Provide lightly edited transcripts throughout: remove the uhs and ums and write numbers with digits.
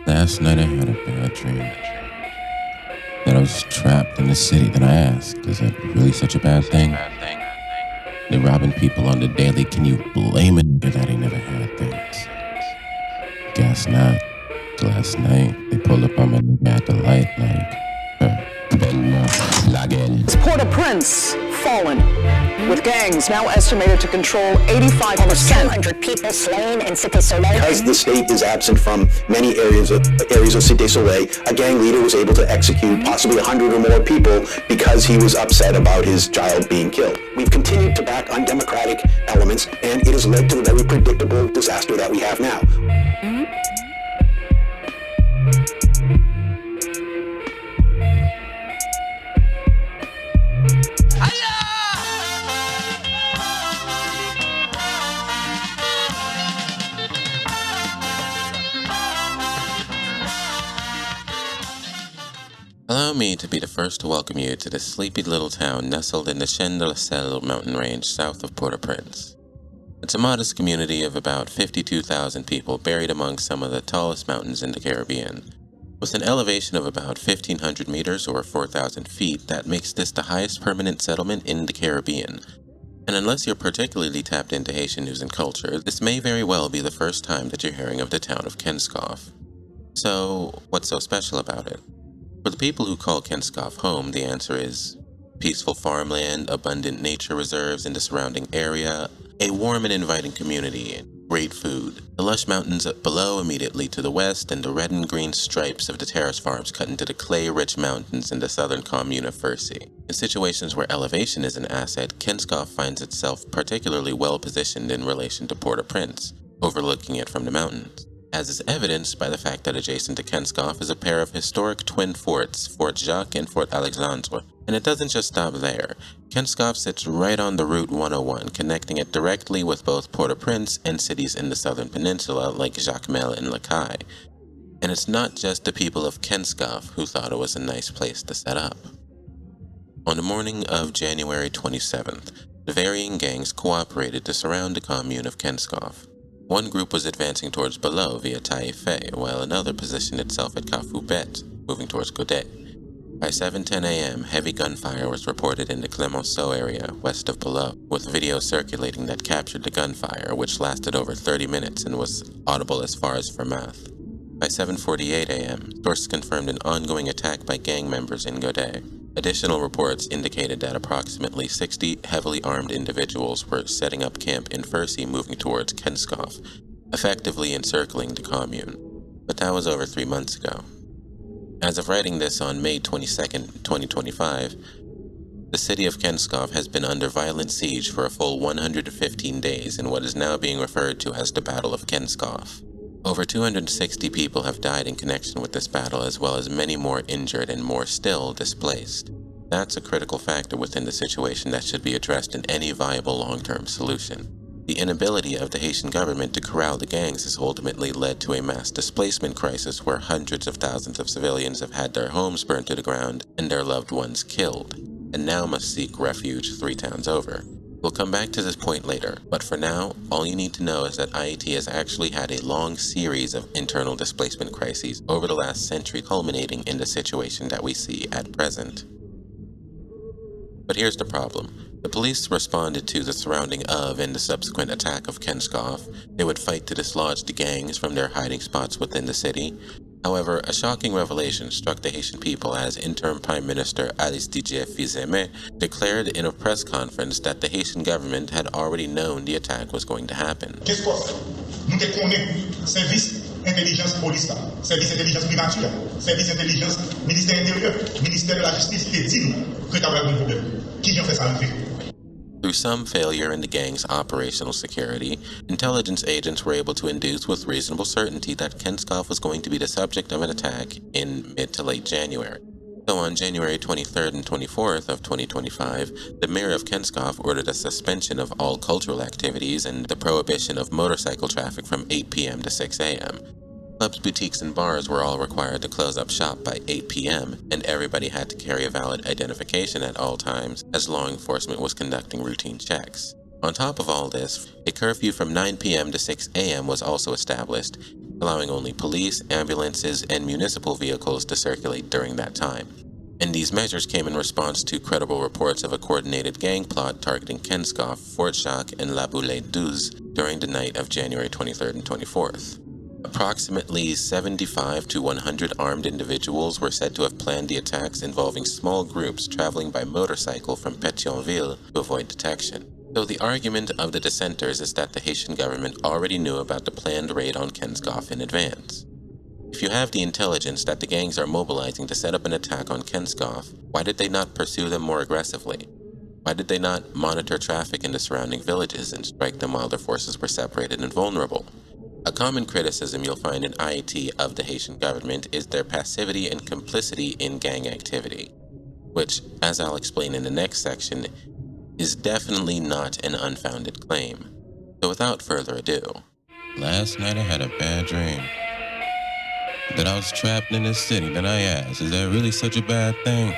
Last night I had a bad dream. That I was trapped in the city. Then I asked, is that really such a bad thing? They're robbing people on the daily. Can you blame it that they never had things? Guess not. Last night, they pulled up on me and at the light like, It's Port-au-Prince fallen, with gangs now estimated to control 85%. Almost 200 people slain in Cité Soleil. Because the state is absent from many areas of Cité Soleil, a gang leader was able to execute possibly 100 or more people because he was upset about his child being killed. We've continued to back undemocratic elements, and it has led to the very predictable disaster that we have now. Allow me to be the first to welcome you to this sleepy little town nestled in the Chêne de la Selle mountain range south of Port-au-Prince. It's a modest community of about 52,000 people buried among some of the tallest mountains in the Caribbean. With an elevation of about 1,500 meters or 4,000 feet, that makes this the highest permanent settlement in the Caribbean. And unless you're particularly tapped into Haitian news and culture, this may very well be the first time that you're hearing of the town of Kenscoff. So, what's so special about it? For the people who call Kenscoff home, the answer is peaceful farmland, abundant nature reserves in the surrounding area, a warm and inviting community, and great food. The lush mountains up below immediately to the west, and the red and green stripes of the terrace farms cut into the clay-rich mountains in the southern commune of Furcy. In situations where elevation is an asset, Kenscoff finds itself particularly well positioned in relation to Port-au-Prince, overlooking it from the mountains, as is evidenced by the fact that adjacent to Kenscoff is a pair of historic twin forts, Fort Jacques and Fort Alexandre. And it doesn't just stop there. Kenscoff sits right on the Route 101, connecting it directly with both Port-au-Prince and cities in the southern peninsula like Jacmel and Lacaille. And it's not just the people of Kenscoff who thought it was a nice place to set up. On the morning of January 27th, the varying gangs cooperated to surround the commune of Kenscoff. One group was advancing towards Below via Taïfé, while another positioned itself at Cafoubet, moving towards Godet. By 7:10 a.m., heavy gunfire was reported in the Clemenceau area, west of Below, with video circulating that captured the gunfire, which lasted over 30 minutes and was audible as far as Fermath. By 7:48 a.m., sources confirmed an ongoing attack by gang members in Godet. Additional reports indicated that approximately 60 heavily armed individuals were setting up camp in Furcy moving towards Kenscoff, effectively encircling the commune. But that was over 3 months ago. As of writing this on May 22, 2025, the city of Kenscoff has been under violent siege for a full 115 days in what is now being referred to as the Battle of Kenscoff. Over 260 people have died in connection with this battle, as well as many more injured and more still displaced. That's a critical factor within the situation that should be addressed in any viable long-term solution. The inability of the Haitian government to corral the gangs has ultimately led to a mass displacement crisis where hundreds of thousands of civilians have had their homes burned to the ground and their loved ones killed, and now must seek refuge 3 towns over. We'll come back to this point later, but for now, all you need to know is that Haiti has actually had a long series of internal displacement crises over the last century, culminating in the situation that we see at present. But here's the problem. The police responded to the surrounding of and the subsequent attack of Kenscoff. They would fight to dislodge the gangs from their hiding spots within the city. However, a shocking revelation struck the Haitian people as Interim Prime Minister Aristide Coup declared in a press conference that the Haitian government had already known the attack was going to happen. Kenscoff, nous te connaissons, service intelligence police, service intelligence privature, service intelligence ministère intérieur, ministère de la justice, qui dit que tu as un problème. Qui a fait ça arriver? Through some failure in the gang's operational security, intelligence agents were able to induce with reasonable certainty that Kenscoff was going to be the subject of an attack in mid to late January. So on January 23rd and 24th of 2025, the mayor of Kenscoff ordered a suspension of all cultural activities and the prohibition of motorcycle traffic from 8 p.m. to 6 a.m. Clubs, boutiques, and bars were all required to close up shop by 8 p.m., and everybody had to carry a valid identification at all times as law enforcement was conducting routine checks. On top of all this, a curfew from 9 p.m. to 6 a.m. was also established, allowing only police, ambulances, and municipal vehicles to circulate during that time. And these measures came in response to credible reports of a coordinated gang plot targeting Kenscoff, Fort Jacques, and La Boulette 12 during the night of January 23rd and 24th. Approximately 75 to 100 armed individuals were said to have planned the attacks, involving small groups traveling by motorcycle from Pétionville to avoid detection. So the argument of the dissenters is that the Haitian government already knew about the planned raid on Kenscoff in advance. If you have the intelligence that the gangs are mobilizing to set up an attack on Kenscoff, why did they not pursue them more aggressively? Why did they not monitor traffic in the surrounding villages and strike them while their forces were separated and vulnerable? A common criticism you'll find in IET of the Haitian government is their passivity and complicity in gang activity, which, as I'll explain in the next section, is definitely not an unfounded claim. So without further ado, last night I had a bad dream that I was trapped in this city. Then I asked, is that really such a bad thing?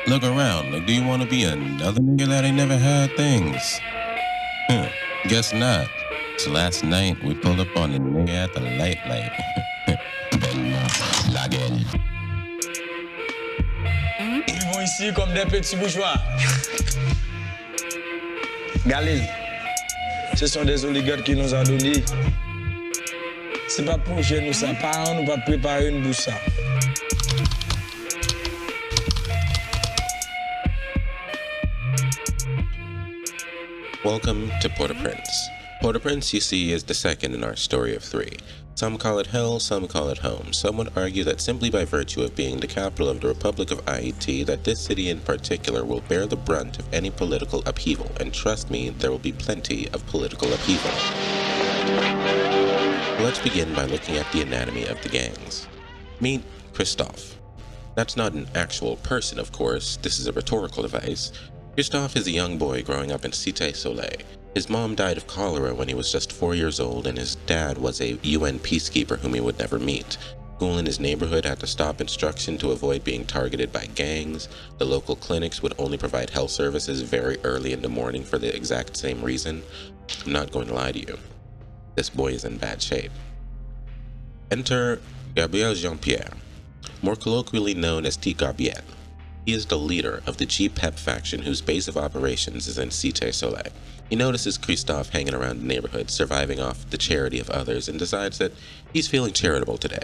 Look around, like, do you want to be another nigga that ain't never had things? Guess not. So last night we pulled up on the nigga at the light. La gueule. Ils vivons ici comme des petits bourgeois. Galil, ce sont des oligarques qui nous ont donné. C'est pas pour chez nous ça, pas nous pas préparer une bouche ça. welcome to Port-au-Prince. Port-au-Prince, you see, is the second in our story of three. Some call it hell, some call it home. Some would argue that simply by virtue of being the capital of the Republic of Haiti, that this city in particular will bear the brunt of any political upheaval, and trust me, there will be plenty of political upheaval. Let's begin by looking at the anatomy of the gangs. Meet Christophe. That's not an actual person, of course, this is a rhetorical device. Christophe is a young boy growing up in Cité Soleil. His mom died of cholera when he was just 4 years old, and his dad was a UN peacekeeper whom he would never meet. School in his neighborhood had to stop instruction to avoid being targeted by gangs. The local clinics would only provide health services very early in the morning for the exact same reason. I'm not going to lie to you. This boy is in bad shape. Enter Gabriel Jean-Pierre, more colloquially known as T. Gabriel. He is the leader of the GPEP faction whose base of operations is in Cité Soleil. He notices Christophe hanging around the neighborhood, surviving off the charity of others, and decides that he's feeling charitable today.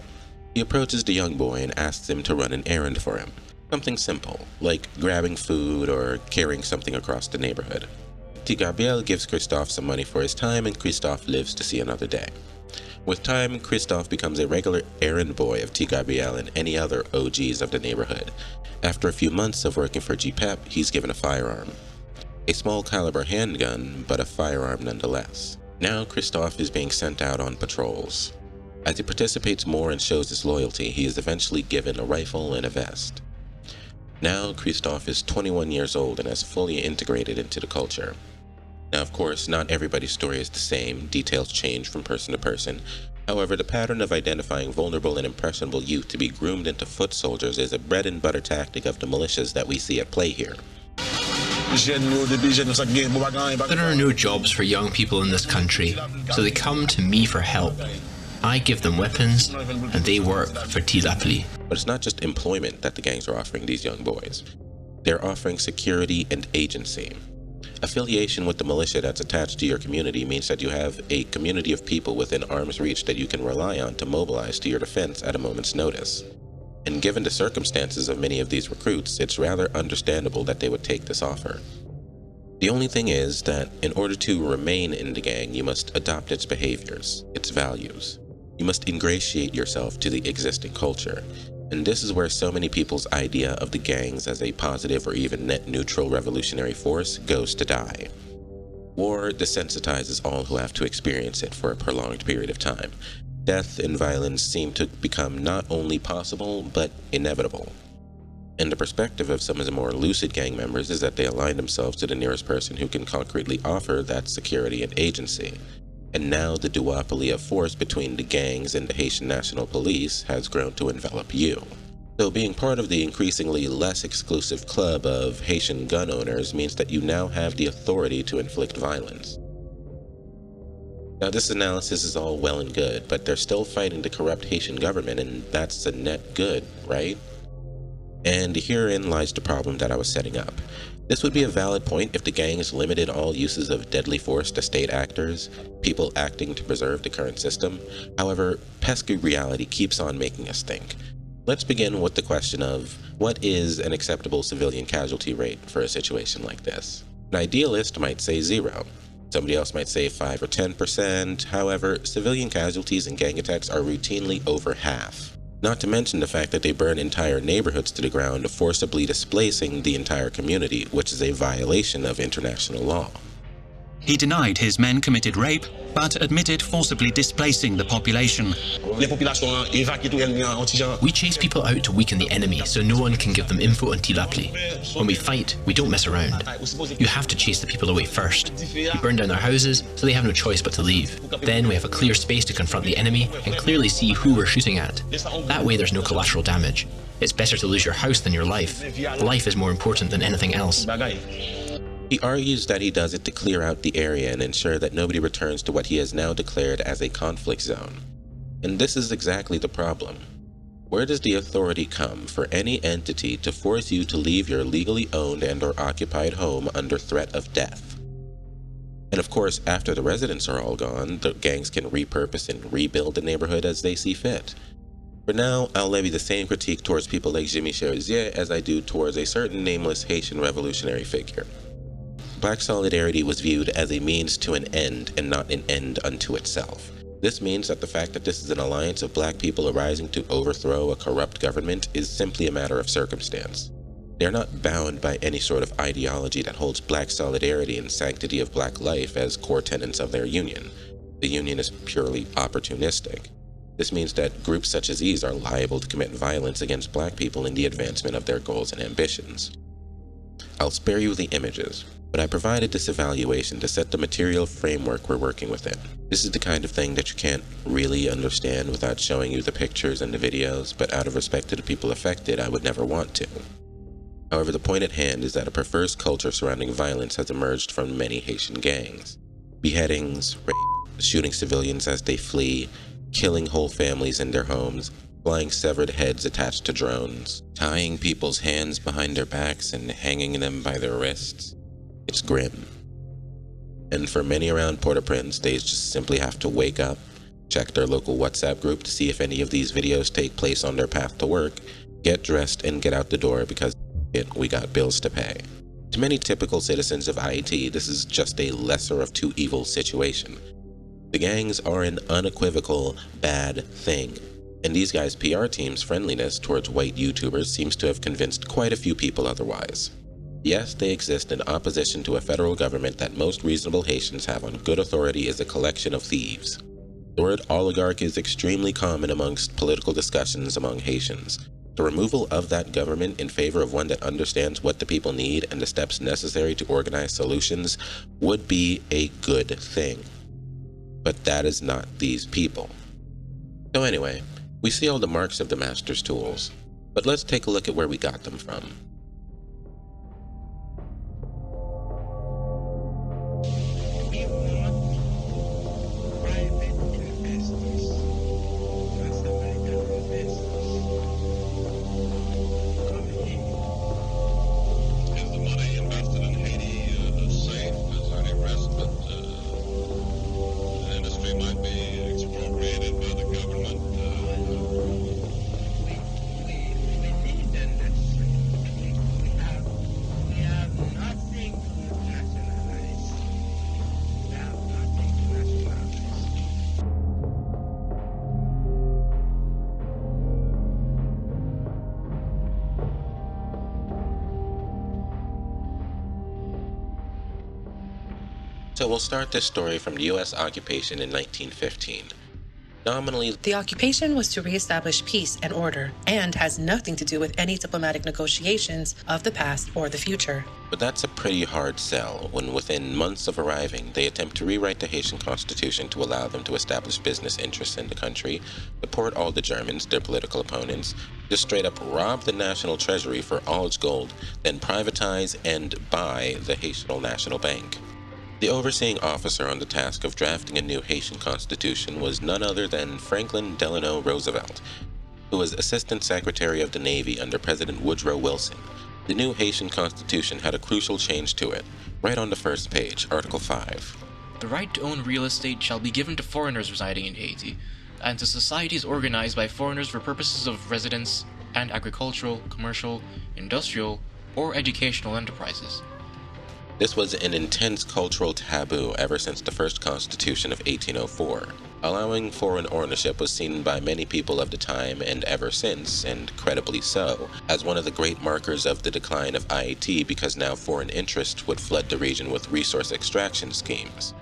He approaches the young boy and asks him to run an errand for him. Something simple, like grabbing food or carrying something across the neighborhood. T. Gabriel gives Christophe some money for his time, and Christophe lives to see another day. With time, Christophe becomes a regular errand boy of T. Gabriel and any other OGs of the neighborhood. After a few months of working for GPEP, he's given a firearm. A small caliber handgun, but a firearm nonetheless. Now Christophe is being sent out on patrols. As he participates more and shows his loyalty, he is eventually given a rifle and a vest. Now Christophe is 21 years old and has fully integrated into the culture. Now, of course, not everybody's story is the same, details change from person to person. However, the pattern of identifying vulnerable and impressionable youth to be groomed into foot soldiers is a bread and butter tactic of the militias that we see at play here. There are no jobs for young people in this country, so they come to me for help. I give them weapons, and they work for Duvaliers. But it's not just employment that the gangs are offering these young boys. They're offering security and agency. Affiliation with the militia that's attached to your community means that you have a community of people within arm's reach that you can rely on to mobilize to your defense at a moment's notice. And given the circumstances of many of these recruits, it's rather understandable that they would take this offer. The only thing is that in order to remain in the gang, you must adopt its behaviors, its values. You must ingratiate yourself to the existing culture. And this is where so many people's idea of the gangs as a positive or even net neutral revolutionary force goes to die. War desensitizes all who have to experience it for a prolonged period of time. Death and violence seem to become not only possible, but inevitable. And the perspective of some of the more lucid gang members is that they align themselves to the nearest person who can concretely offer that security and agency. And now the duopoly of force between the gangs and the Haitian National Police has grown to envelop you. So being part of the increasingly less exclusive club of Haitian gun owners means that you now have the authority to inflict violence. Now, this analysis is all well and good, but they're still fighting the corrupt Haitian government, and that's a net good, right? And herein lies the problem that I was setting up. This would be a valid point if the gangs limited all uses of deadly force to state actors, people acting to preserve the current system. However, pesky reality keeps on making us think. Let's begin with the question of, what is an acceptable civilian casualty rate for a situation like this? An idealist might say 0. Somebody else might say 5 or 10%. However, civilian casualties in gang attacks are routinely over half. Not to mention the fact that they burn entire neighborhoods to the ground, forcibly displacing the entire community, which is a violation of international law. He denied his men committed rape, but admitted forcibly displacing the population. We chase people out to weaken the enemy so no one can give them info until appli. When we fight, we don't mess around. You have to chase the people away first. We burn down their houses so they have no choice but to leave. Then we have a clear space to confront the enemy and clearly see who we're shooting at. That way there's no collateral damage. It's better to lose your house than your life. Life is more important than anything else. He argues that he does it to clear out the area and ensure that nobody returns to what he has now declared as a conflict zone. And this is exactly the problem. Where does the authority come for any entity to force you to leave your legally owned and/or occupied home under threat of death? And of course, after the residents are all gone, the gangs can repurpose and rebuild the neighborhood as they see fit. For now, I'll levy the same critique towards people like Jimmy Cherizier as I do towards a certain nameless Haitian revolutionary figure. Black solidarity was viewed as a means to an end and not an end unto itself. This means that the fact that this is an alliance of black people arising to overthrow a corrupt government is simply a matter of circumstance. They are not bound by any sort of ideology that holds black solidarity and sanctity of black life as core tenets of their union. The union is purely opportunistic. This means that groups such as these are liable to commit violence against black people in the advancement of their goals and ambitions. I'll spare you the images, but I provided this evaluation to set the material framework we're working within. This is the kind of thing that you can't really understand without showing you the pictures and the videos, but out of respect to the people affected, I would never want to. However, the point at hand is that a perverse culture surrounding violence has emerged from many Haitian gangs. Beheadings, rape, shooting civilians as they flee, killing whole families in their homes, flying severed heads attached to drones, tying people's hands behind their backs and hanging them by their wrists. It's grim. And for many around Port-au-Prince, they just simply have to wake up, check their local WhatsApp group to see if any of these videos take place on their path to work, get dressed and get out the door because we got bills to pay. To many typical citizens of Haiti, this is just a lesser of two evils situation. The gangs are an unequivocal bad thing, and these guys' PR team's friendliness towards white YouTubers seems to have convinced quite a few people otherwise. Yes, they exist in opposition to a federal government that most reasonable Haitians have on good authority is a collection of thieves. The word oligarch is extremely common amongst political discussions among Haitians. The removal of that government in favor of one that understands what the people need and the steps necessary to organize solutions would be a good thing. But that is not these people. So anyway, we see all the marks of the master's tools, but let's take a look at where we got them from. So we'll start this story from the US occupation in 1915. Nominally, The occupation was to reestablish peace and order, and has nothing to do with any diplomatic negotiations of the past or the future. but that's a pretty hard sell when within months of arriving, they attempt to rewrite the Haitian constitution to allow them to establish business interests in the country, deport all the Germans, their political opponents, just straight up rob the national treasury for all its gold, then privatize and buy the Haitian National Bank. The overseeing officer on the task of drafting a new Haitian constitution was none other than Franklin Delano Roosevelt, who was Assistant Secretary of the Navy under President Woodrow Wilson. The new Haitian constitution had a crucial change to it, right on the first page, Article 5. The right to own real estate shall be given to foreigners residing in Haiti, and to societies organized by foreigners for purposes of residence and agricultural, commercial, industrial, or educational enterprises. This was an intense cultural taboo ever since the first Constitution of 1804. Allowing foreign ownership was seen by many people of the time and ever since, and credibly so, as one of the great markers of the decline of Haiti because now foreign interests would flood the region with resource extraction schemes.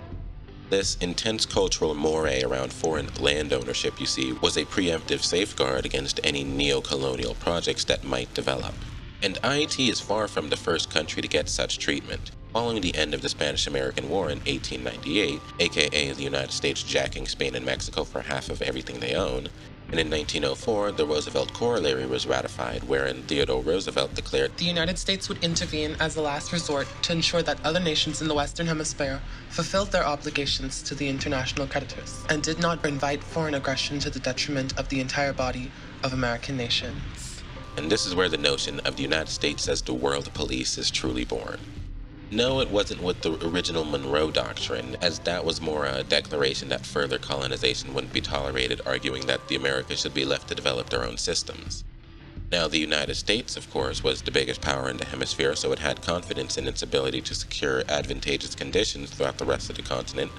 This intense cultural moray around foreign land ownership, you see, was a preemptive safeguard against any neo-colonial projects that might develop. And Haiti is far from the first country to get such treatment. Following the end of the Spanish-American War in 1898, aka the United States jacking Spain and Mexico for half of everything they own, and in 1904, the Roosevelt Corollary was ratified, wherein Theodore Roosevelt declared, "The United States would intervene as a last resort to ensure that other nations in the Western Hemisphere fulfilled their obligations to the international creditors, and did not invite foreign aggression to the detriment of the entire body of American nations." And this is where the notion of the United States as the world police is truly born. No, it wasn't with the original Monroe Doctrine, as that was more a declaration that further colonization wouldn't be tolerated, arguing that the Americas should be left to develop their own systems. Now, the United States, of course, was the biggest power in the hemisphere, so it had confidence in its ability to secure advantageous conditions throughout the rest of the continent.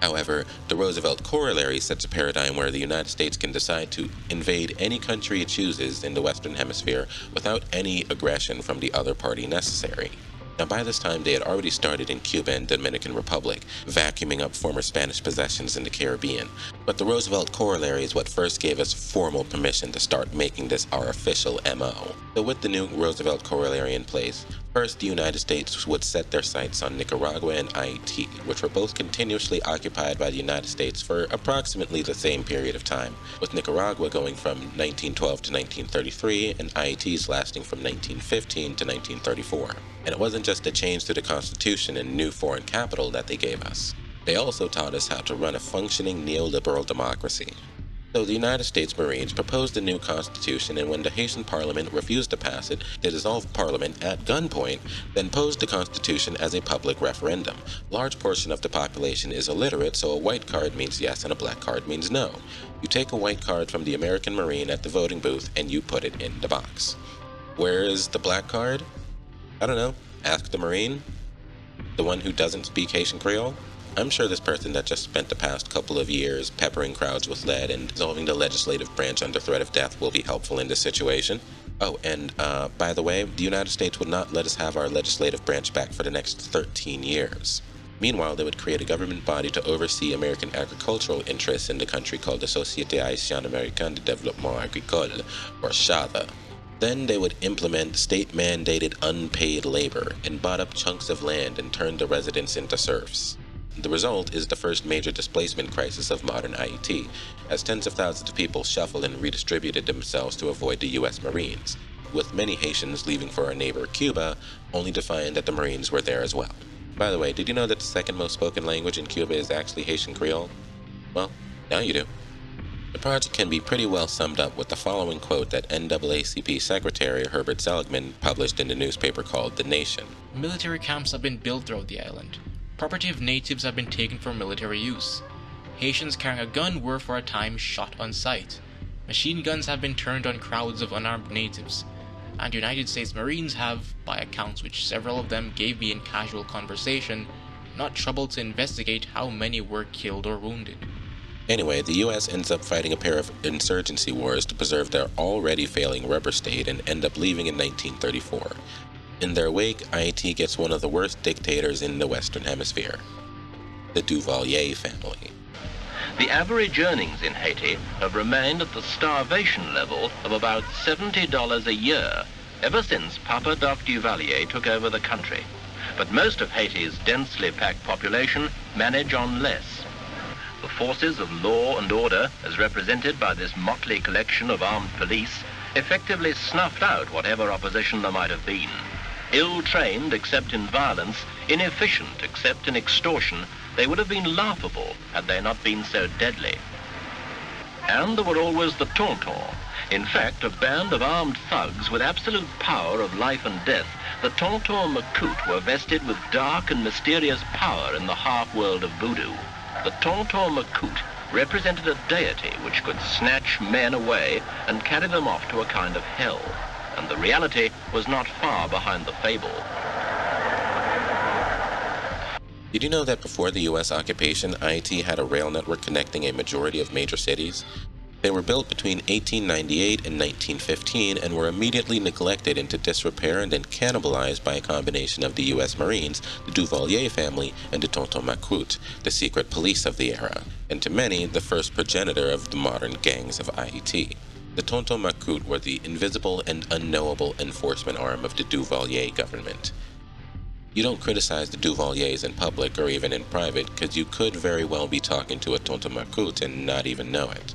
However, the Roosevelt Corollary sets a paradigm where the United States can decide to invade any country it chooses in the Western Hemisphere without any aggression from the other party necessary. Now, by this time, they had already started in Cuba and Dominican Republic, vacuuming up former Spanish possessions in the Caribbean. But the Roosevelt Corollary is what first gave us formal permission to start making this our official MO. So with the new Roosevelt Corollary in place, first the United States would set their sights on Nicaragua and Haiti, which were both continuously occupied by the United States for approximately the same period of time, with Nicaragua going from 1912 to 1933 and Haiti's lasting from 1915 to 1934. And it wasn't just a change to the Constitution and new foreign capital that they gave us. They also taught us how to run a functioning neoliberal democracy. So the United States Marines proposed a new constitution, and when the Haitian Parliament refused to pass it, they dissolved Parliament at gunpoint, then posed the constitution as a public referendum. A large portion of the population is illiterate, so a white card means yes and a black card means no. You take a white card from the American Marine at the voting booth and you put it in the box. Where is the black card? I don't know. Ask the Marine? The one who doesn't speak Haitian Creole? I'm sure this person that just spent the past couple of years peppering crowds with lead and dissolving the legislative branch under threat of death will be helpful in this situation. Oh, and by the way, the United States would not let us have our legislative branch back for the next 13 years. Meanwhile, they would create a government body to oversee American agricultural interests in the country called the Société Haitienne Américaine de Développement Agricole, or SHADA. Then they would implement state-mandated unpaid labor and bought up chunks of land and turned the residents into serfs. The result is the first major displacement crisis of modern Haiti, as tens of thousands of people shuffled and redistributed themselves to avoid the U.S. Marines, with many Haitians leaving for our neighbor Cuba, only to find that the Marines were there as well. By the way, did you know that the second most spoken language in Cuba is actually Haitian Creole? Well, now you do. The project can be pretty well summed up with the following quote that NAACP Secretary Herbert Seligman published in the newspaper called The Nation. Military camps have been built throughout the island. Property of natives have been taken for military use. Haitians carrying a gun were for a time shot on sight. Machine guns have been turned on crowds of unarmed natives. And United States Marines have, by accounts which several of them gave me in casual conversation, not troubled to investigate how many were killed or wounded. Anyway, the U.S. ends up fighting a pair of insurgency wars to preserve their already failing rubber state and end up leaving in 1934. In their wake, Haiti gets one of the worst dictators in the Western Hemisphere, the Duvalier family. the average earnings in Haiti have remained at the starvation level of about $70 a year ever since Papa Doc Duvalier took over the country. But most of Haiti's densely packed population manage on less. The forces of law and order, as represented by this motley collection of armed police, effectively snuffed out whatever opposition there might have been. Ill-trained except in violence, inefficient except in extortion, they would have been laughable had they not been so deadly. And there were always the tontons. In fact, a band of armed thugs with absolute power of life and death, the tontons Macoute were vested with dark and mysterious power in the half-world of voodoo. The tontons Macoute represented a deity which could snatch men away and carry them off to a kind of hell. And the reality was not far behind the fable. Did you know that before the US occupation, Haiti had a rail network connecting a majority of major cities? They were built between 1898 and 1915 and were immediately neglected into disrepair and then cannibalized by a combination of the US Marines, the Duvalier family, and the Tonton Macoute, the secret police of the era, and to many, the first progenitor of the modern gangs of Haiti. The Tonton Macoute were the invisible and unknowable enforcement arm of the Duvalier government. You don't criticize the Duvaliers in public or even in private because you could very well be talking to a Tonton Macoute and not even know it.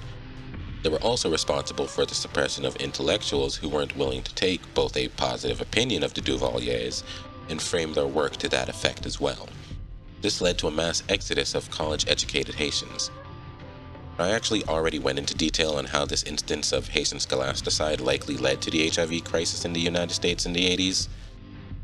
They were also responsible for the suppression of intellectuals who weren't willing to take both a positive opinion of the Duvaliers and frame their work to that effect as well. This led to a mass exodus of college-educated Haitians. I actually already went into detail on how this instance of Haitian scholasticide likely led to the HIV crisis in the United States in the 80s.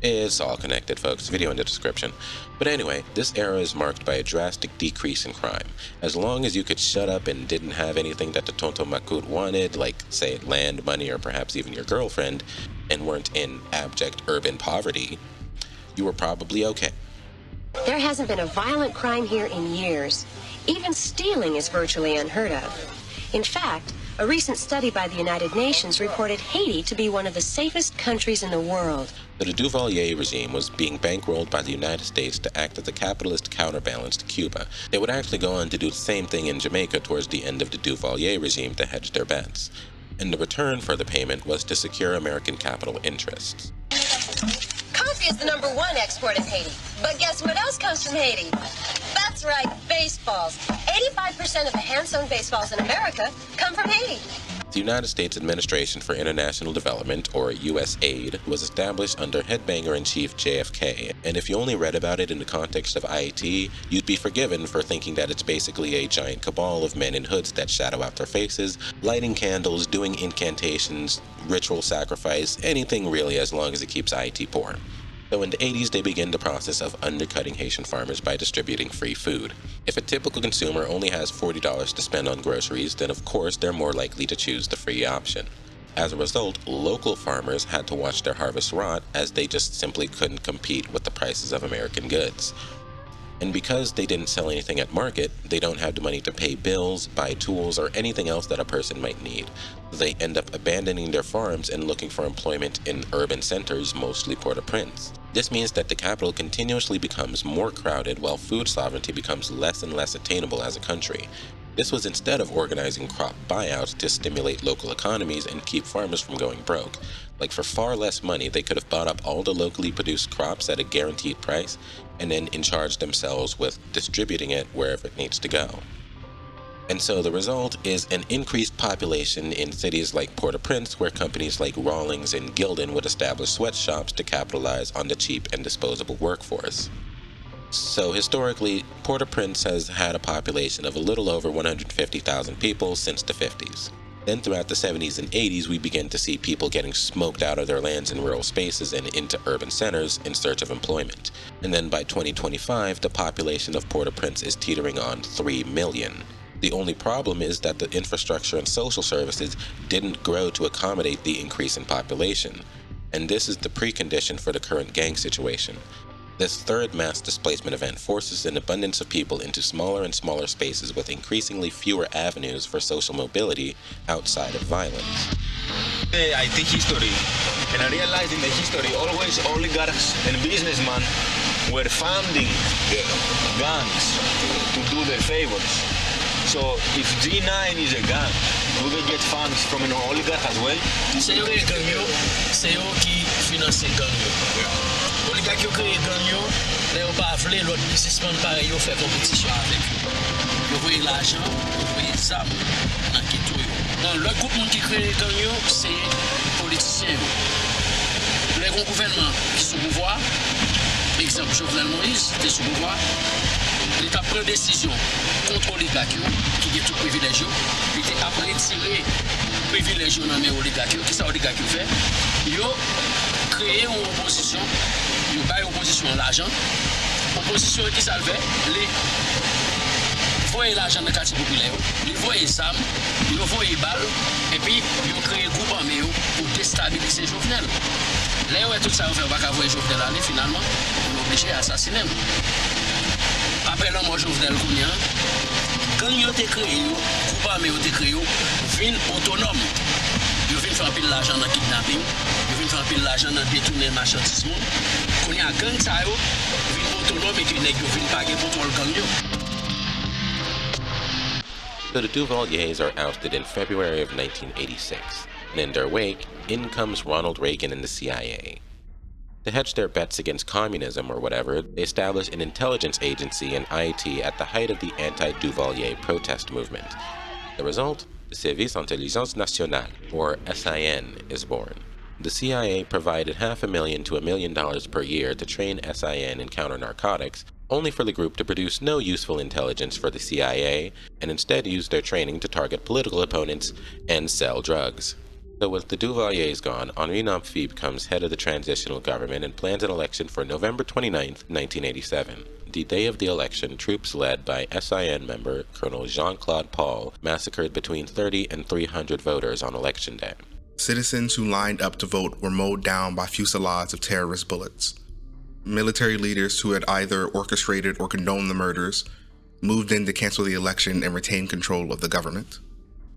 It's all connected, folks. Video in the description. But anyway, this era is marked by a drastic decrease in crime. As long as you could shut up and didn't have anything that the Tonton Macoute wanted, like, say, land, money, or perhaps even your girlfriend, and weren't in abject urban poverty, you were probably okay. There hasn't been a violent crime here in years. Even stealing is virtually unheard of. In fact, a recent study by the United Nations reported Haiti to be one of the safest countries in the world. The Duvalier regime was being bankrolled by the United States to act as a capitalist counterbalance to Cuba. They would actually go on to do the same thing in Jamaica towards the end of the Duvalier regime to hedge their bets. And the return for the payment was to secure American capital interests. Coffee is the #1 export in Haiti. But guess what else comes from Haiti? That's right, baseballs. 85% of the hand-sewn baseballs in America come from Haiti. The United States Administration for International Development, or USAID, was established under headbanger-in-chief JFK, and if you only read about it in the context of Haiti, you'd be forgiven for thinking that it's basically a giant cabal of men in hoods that shadow out their faces, lighting candles, doing incantations, ritual sacrifice, anything really as long as it keeps Haiti poor. So in the 80s, they began the process of undercutting Haitian farmers by distributing free food. If a typical consumer only has $40 to spend on groceries, then of course they're more likely to choose the free option. As a result, local farmers had to watch their harvest rot as they just simply couldn't compete with the prices of American goods. And because they didn't sell anything at market, they don't have the money to pay bills, buy tools, or anything else that a person might need. They end up abandoning their farms and looking for employment in urban centers, mostly Port-au-Prince. This means that the capital continuously becomes more crowded while food sovereignty becomes less and less attainable as a country. This was instead of organizing crop buyouts to stimulate local economies and keep farmers from going broke. Like for far less money, they could have bought up all the locally produced crops at a guaranteed price and then in charge themselves with distributing it wherever it needs to go. And so the result is an increased population in cities like Port-au-Prince, where companies like Rawlings and Gildan would establish sweatshops to capitalize on the cheap and disposable workforce. So historically, Port-au-Prince has had a population of a little over 150,000 people since the 50s. Then throughout the 70s and 80s, we began to see people getting smoked out of their lands in rural spaces and into urban centers in search of employment. And then by 2025, the population of Port-au-Prince is teetering on 3 million. The only problem is that the infrastructure and social services didn't grow to accommodate the increase in population. And this is the precondition for the current gang situation. This third mass displacement event forces an abundance of people into smaller and smaller spaces with increasingly fewer avenues for social mobility outside of violence. I think history, and I realized in the history always oligarchs and businessmen were funding gangs to do their favors. So if D9 is a gang, we will get funds from an oligarch as well. C'est eux les gangs, c'est eux qui financent les gangs. Les oligarques qui créent les gangs, ils n'ont pas voulu l'autre businessman pareil, ils fait compétition avec eux. Ils voient l'argent, ils voient les armes dans le tout. Donc le groupe qui crée les gangs, c'est les politiciens. Les grands gouvernements qui sont au pouvoir, exemple Jovenel Moïse, qui est sous pouvoir, l'État prend décision contre l'oligarque qui a tout privilège, il était après tirer privilège dans les oligarques, qui ça l'oligarque fait, il a créé une opposition, il a une opposition à l'argent, opposition qui ça fait, les voyer l'argent dans le quartier populaire, ils voient les armes, ils voient les balles, et puis ils ont créé un groupe armé pour déstabiliser Jovenel. Là où tout ça on fait pas voir Jovenel aller finalement, on est obligé d'assassiner. Après la mort Jovenel Kounia, quand ils ont été créés, groupe armé ont été créés, viennent autonomes. Ils viennent faire un peu de l'argent dans le kidnapping, ils viennent faire un peu de l'argent dans le détournement de marchandises. Quand il y a un gang, ils viennent autonomes et ils viennent payer pour tout le gang. So the Duvaliers are ousted in February of 1986, and in their wake, in comes Ronald Reagan and the CIA. To hedge their bets against communism or whatever, they established an intelligence agency in Haiti at the height of the anti-Duvalier protest movement. The result? The Service Intelligence Nationale, or SIN, is born. The CIA provided $500,000 to $1 million per year to train SIN in counter-narcotics, only for the group to produce no useful intelligence for the CIA, and instead use their training to target political opponents and sell drugs. So with the Duvaliers gone, Henri Namphy becomes head of the transitional government and plans an election for November 29, 1987. The day of the election, troops led by SIN member Colonel Jean-Claude Paul massacred between 30 and 300 voters on election day. Citizens who lined up to vote were mowed down by fusillades of terrorist bullets. Military leaders who had either orchestrated or condoned the murders moved in to cancel the election and retain control of the government.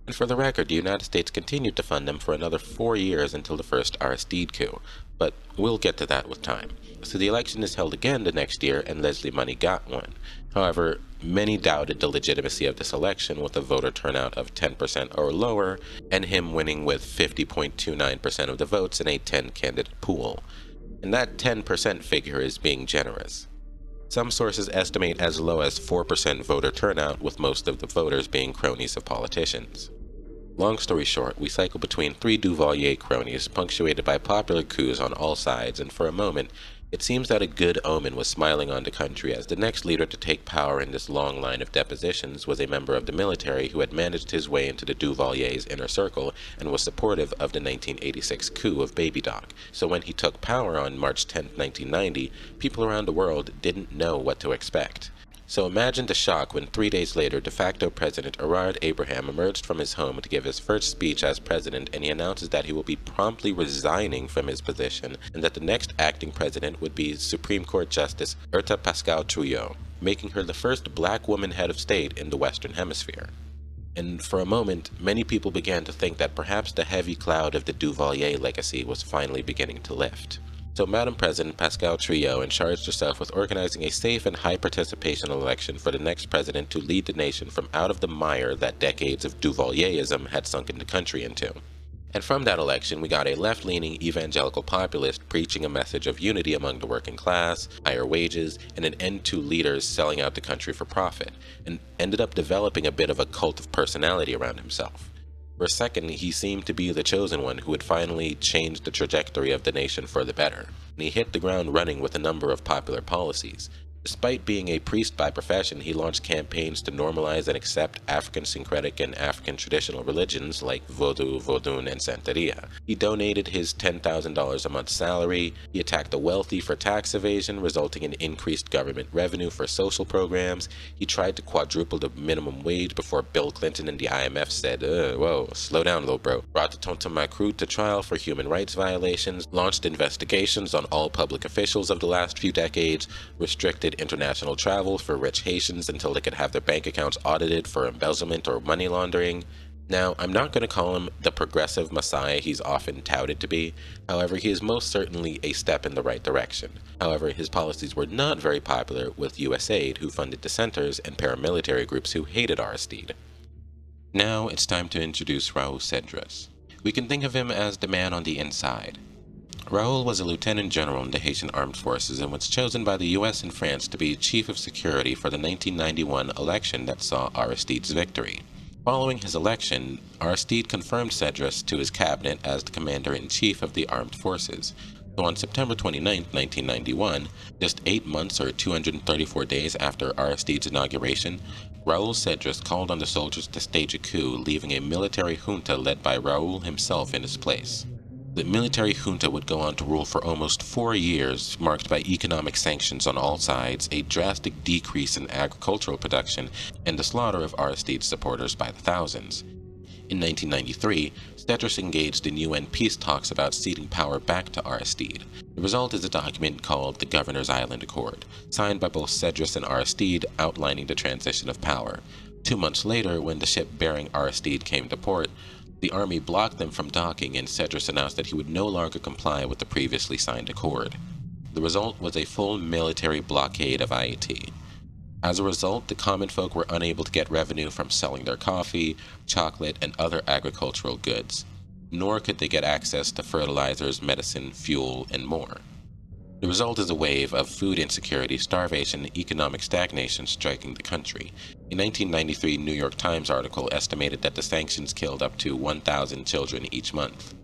And for the record, the United States continued to fund them for another 4 years until the first Aristide Coup, but we'll get to that with time. So the election is held again the next year, and Leslie Money got one. However, many doubted the legitimacy of this election with a voter turnout of 10% or lower, and him winning with 50.29% of the votes in a 10-candidate pool. And that 10% figure is being generous. Some sources estimate as low as 4% voter turnout, with most of the voters being cronies of politicians. Long story short, we cycle between 3 Duvalier cronies, punctuated by popular coups on all sides, and for a moment, it seems that a good omen was smiling on the country, as the next leader to take power in this long line of depositions was a member of the military who had managed his way into the Duvaliers' inner circle and was supportive of the 1986 coup of Baby Doc. So when he took power on March 10, 1990, people around the world didn't know what to expect. So imagine the shock when 3 days later, de facto President Arard Abraham emerged from his home to give his first speech as president, and he announces that he will be promptly resigning from his position and that the next acting president would be Supreme Court Justice Bertha Pascal Trouillot, making her the first black woman head of state in the Western Hemisphere. And for a moment, many people began to think that perhaps the heavy cloud of the Duvalier legacy was finally beginning to lift. So Madam President Pascal Trouillot charged herself with organizing a safe and high-participation election for the next president to lead the nation from out of the mire that decades of Duvalierism had sunken the country into. And from that election, we got a left-leaning evangelical populist preaching a message of unity among the working class, higher wages, and an end to leaders selling out the country for profit, and ended up developing a bit of a cult of personality around himself. For a second, he seemed to be the chosen one who would finally change the trajectory of the nation for the better, and he hit the ground running with a number of popular policies. Despite being a priest by profession, he launched campaigns to normalize and accept African syncretic and African traditional religions like Vodou, Vodun, and Santeria. He donated his $10,000 a month salary. He attacked the wealthy for tax evasion, resulting in increased government revenue for social programs. He tried to quadruple the minimum wage before Bill Clinton and the IMF said, whoa, slow down, little bro. Brought the Tonton Macru to trial for human rights violations, launched investigations on all public officials of the last few decades, restricted international travel for rich Haitians until they could have their bank accounts audited for embezzlement or money laundering. Now, I'm not going to call him the progressive messiah he's often touted to be. However, he is most certainly a step in the right direction. However, his policies were not very popular with USAID, who funded dissenters and paramilitary groups who hated Aristide. Now, it's time to introduce Raoul Cedras. We can think of him as the man on the inside. Raoul was a lieutenant general in the Haitian Armed Forces and was chosen by the US and France to be chief of security for the 1991 election that saw Aristide's victory. Following his election, Aristide confirmed Cedras to his cabinet as the commander-in-chief of the armed forces. So on September 29, 1991, just 8 months or 234 days after Aristide's inauguration, Raoul Cedras called on the soldiers to stage a coup, leaving a military junta led by Raoul himself in his place. The military junta would go on to rule for almost 4 years, marked by economic sanctions on all sides, a drastic decrease in agricultural production, and the slaughter of Aristide's supporters by the thousands. In 1993, Cedras engaged in UN peace talks about ceding power back to Aristide. The result is a document called the Governor's Island Accord, signed by both Cedras and Aristide, outlining the transition of power. 2 months later, when the ship bearing Aristide came to port, the army blocked them from docking, and Cedras announced that he would no longer comply with the previously signed accord. The result was a full military blockade of Haiti. As a result, the common folk were unable to get revenue from selling their coffee, chocolate, and other agricultural goods, nor could they get access to fertilizers, medicine, fuel, and more. The result is a wave of food insecurity, starvation, and economic stagnation striking the country. A 1993 New York Times article estimated that the sanctions killed up to 1,000 children each month.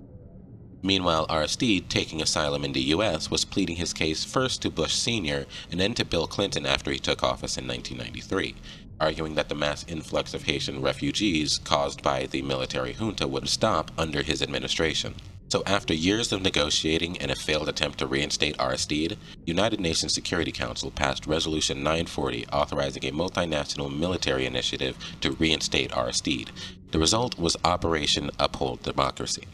Meanwhile, Aristide, taking asylum in the U.S., was pleading his case first to Bush Sr. and then to Bill Clinton after he took office in 1993, arguing that the mass influx of Haitian refugees caused by the military junta would stop under his administration. So after years of negotiating and a failed attempt to reinstate Aristide, the United Nations Security Council passed Resolution 940 authorizing a multinational military initiative to reinstate Aristide. The result was Operation Uphold Democracy.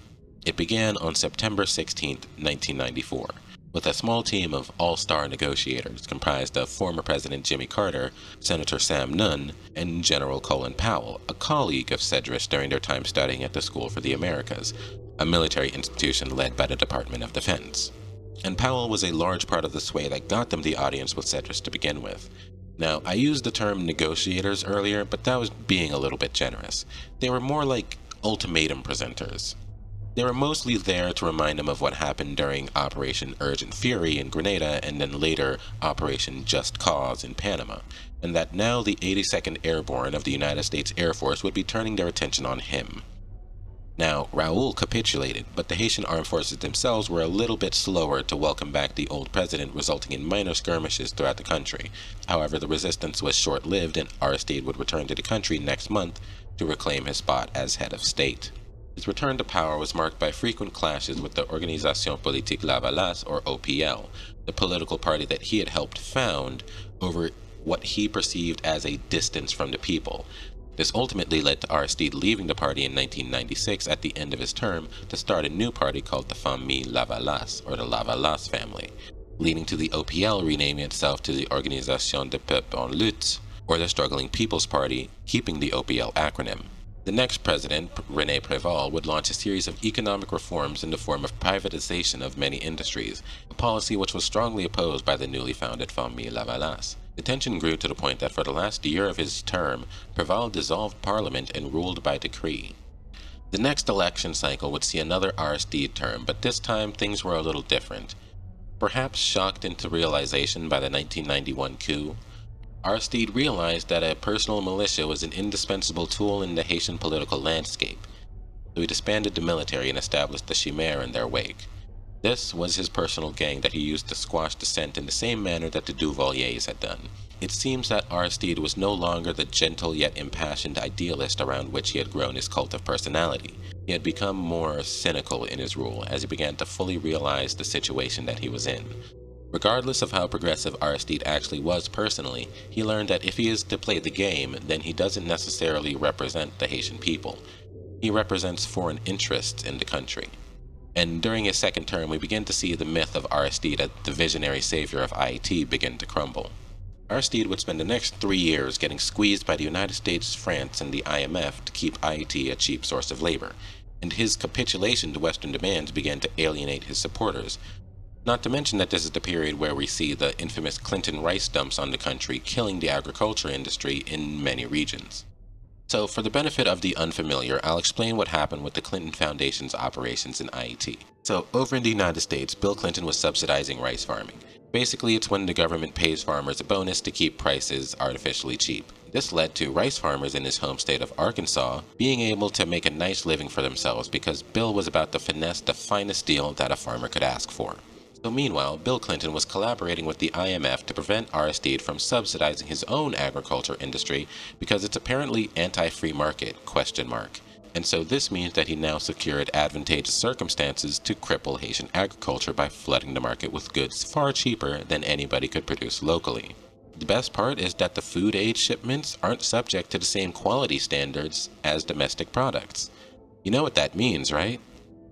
It began on September 16, 1994, with a small team of all-star negotiators comprised of former President Jimmy Carter, Senator Sam Nunn, and General Colin Powell, a colleague of Cedras during their time studying at the School for the Americas, a military institution led by the Department of Defense. And Powell was a large part of the sway that got them the audience with Cedras to begin with. Now, I used the term negotiators earlier, but that was being a little bit generous. They were more like ultimatum presenters. They were mostly there to remind him of what happened during Operation Urgent Fury in Grenada and then later Operation Just Cause in Panama, and that now the 82nd Airborne of the United States Air Force would be turning their attention on him. Now, Raoul capitulated, but the Haitian armed forces themselves were a little bit slower to welcome back the old president, resulting in minor skirmishes throughout the country. However, the resistance was short-lived, and Aristide would return to the country next month to reclaim his spot as head of state. His return to power was marked by frequent clashes with the Organisation Politique Lavalas, or OPL, the political party that he had helped found, over what he perceived as a distance from the people. This ultimately led to Aristide leaving the party in 1996 at the end of his term to start a new party called the Famille Lavalas, or the Lavalas family, leading to the OPL renaming itself to the Organisation des Peuples en Lutte, or the Struggling People's Party, keeping the OPL acronym. The next president, René Préval, would launch a series of economic reforms in the form of privatization of many industries, a policy which was strongly opposed by the newly founded Famille Lavalas. The tension grew to the point that for the last year of his term, Préval dissolved parliament and ruled by decree. The next election cycle would see another Aristide term, but this time things were a little different. Perhaps shocked into realization by the 1991 coup, Aristide realized that a personal militia was an indispensable tool in the Haitian political landscape, so he disbanded the military and established the Chimère in their wake. This was his personal gang that he used to squash dissent in the same manner that the Duvaliers had done. It seems that Aristide was no longer the gentle yet impassioned idealist around which he had grown his cult of personality. He had become more cynical in his rule as he began to fully realize the situation that he was in. Regardless of how progressive Aristide actually was personally, he learned that if he is to play the game, then he doesn't necessarily represent the Haitian people. He represents foreign interests in the country. And during his second term, we begin to see the myth of Aristide, the visionary savior of Haiti, begin to crumble. Aristide would spend the next 3 years getting squeezed by the United States, France, and the IMF to keep Haiti a cheap source of labor, and his capitulation to Western demands began to alienate his supporters. Not to mention that this is the period where we see the infamous Clinton rice dumps on the country, killing the agriculture industry in many regions. So, for the benefit of the unfamiliar, I'll explain what happened with the Clinton Foundation's operations in Haiti. So, over in the United States, Bill Clinton was subsidizing rice farming. Basically, it's when the government pays farmers a bonus to keep prices artificially cheap. This led to rice farmers in his home state of Arkansas being able to make a nice living for themselves because Bill was about to finesse the finest deal that a farmer could ask for. So meanwhile, Bill Clinton was collaborating with the IMF to prevent Aristide from subsidizing his own agriculture industry because it's apparently anti-free market, ? And so this means that he now secured advantageous circumstances to cripple Haitian agriculture by flooding the market with goods far cheaper than anybody could produce locally. The best part is that the food aid shipments aren't subject to the same quality standards as domestic products. You know what that means, right?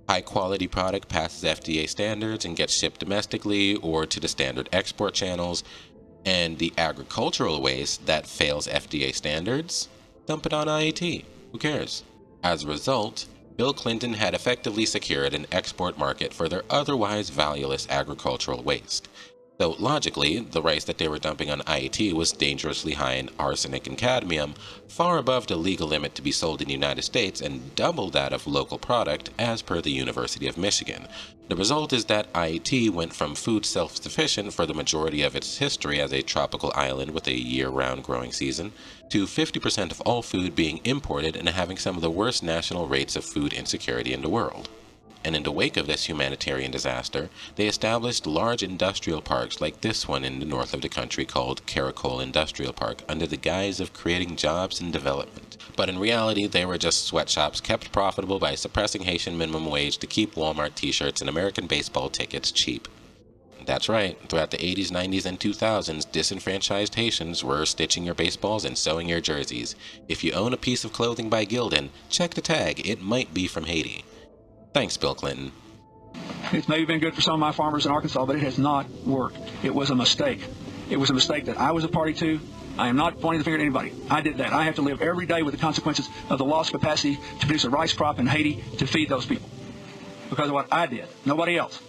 High quality product passes FDA standards and gets shipped domestically or to the standard export channels, and the agricultural waste that fails FDA standards, dump it on IAT. Who cares? As a result, Bill Clinton had effectively secured an export market for their otherwise valueless agricultural waste. So logically, the rice that they were dumping on IAT was dangerously high in arsenic and cadmium, far above the legal limit to be sold in the United States and double that of local product as per the University of Michigan. The result is that IAT went from food self-sufficient for the majority of its history as a tropical island with a year-round growing season, to 50% of all food being imported and having some of the worst national rates of food insecurity in the world. And in the wake of this humanitarian disaster, they established large industrial parks like this one in the north of the country called Caracol Industrial Park under the guise of creating jobs and development. But in reality, they were just sweatshops kept profitable by suppressing Haitian minimum wage to keep Walmart t-shirts and American baseball tickets cheap. That's right, throughout the 80s, 90s, and 2000s, disenfranchised Haitians were stitching your baseballs and sewing your jerseys. If you own a piece of clothing by Gildan, check the tag, it might be from Haiti. Thanks, Bill Clinton. It's maybe been good for some of my farmers in Arkansas, but it has not worked. It was a mistake. It was a mistake that I was a party to. I am not pointing the finger at anybody. I did that. I have to live every day with the consequences of the lost capacity to produce a rice crop in Haiti to feed those people. Because of what I did. Nobody else.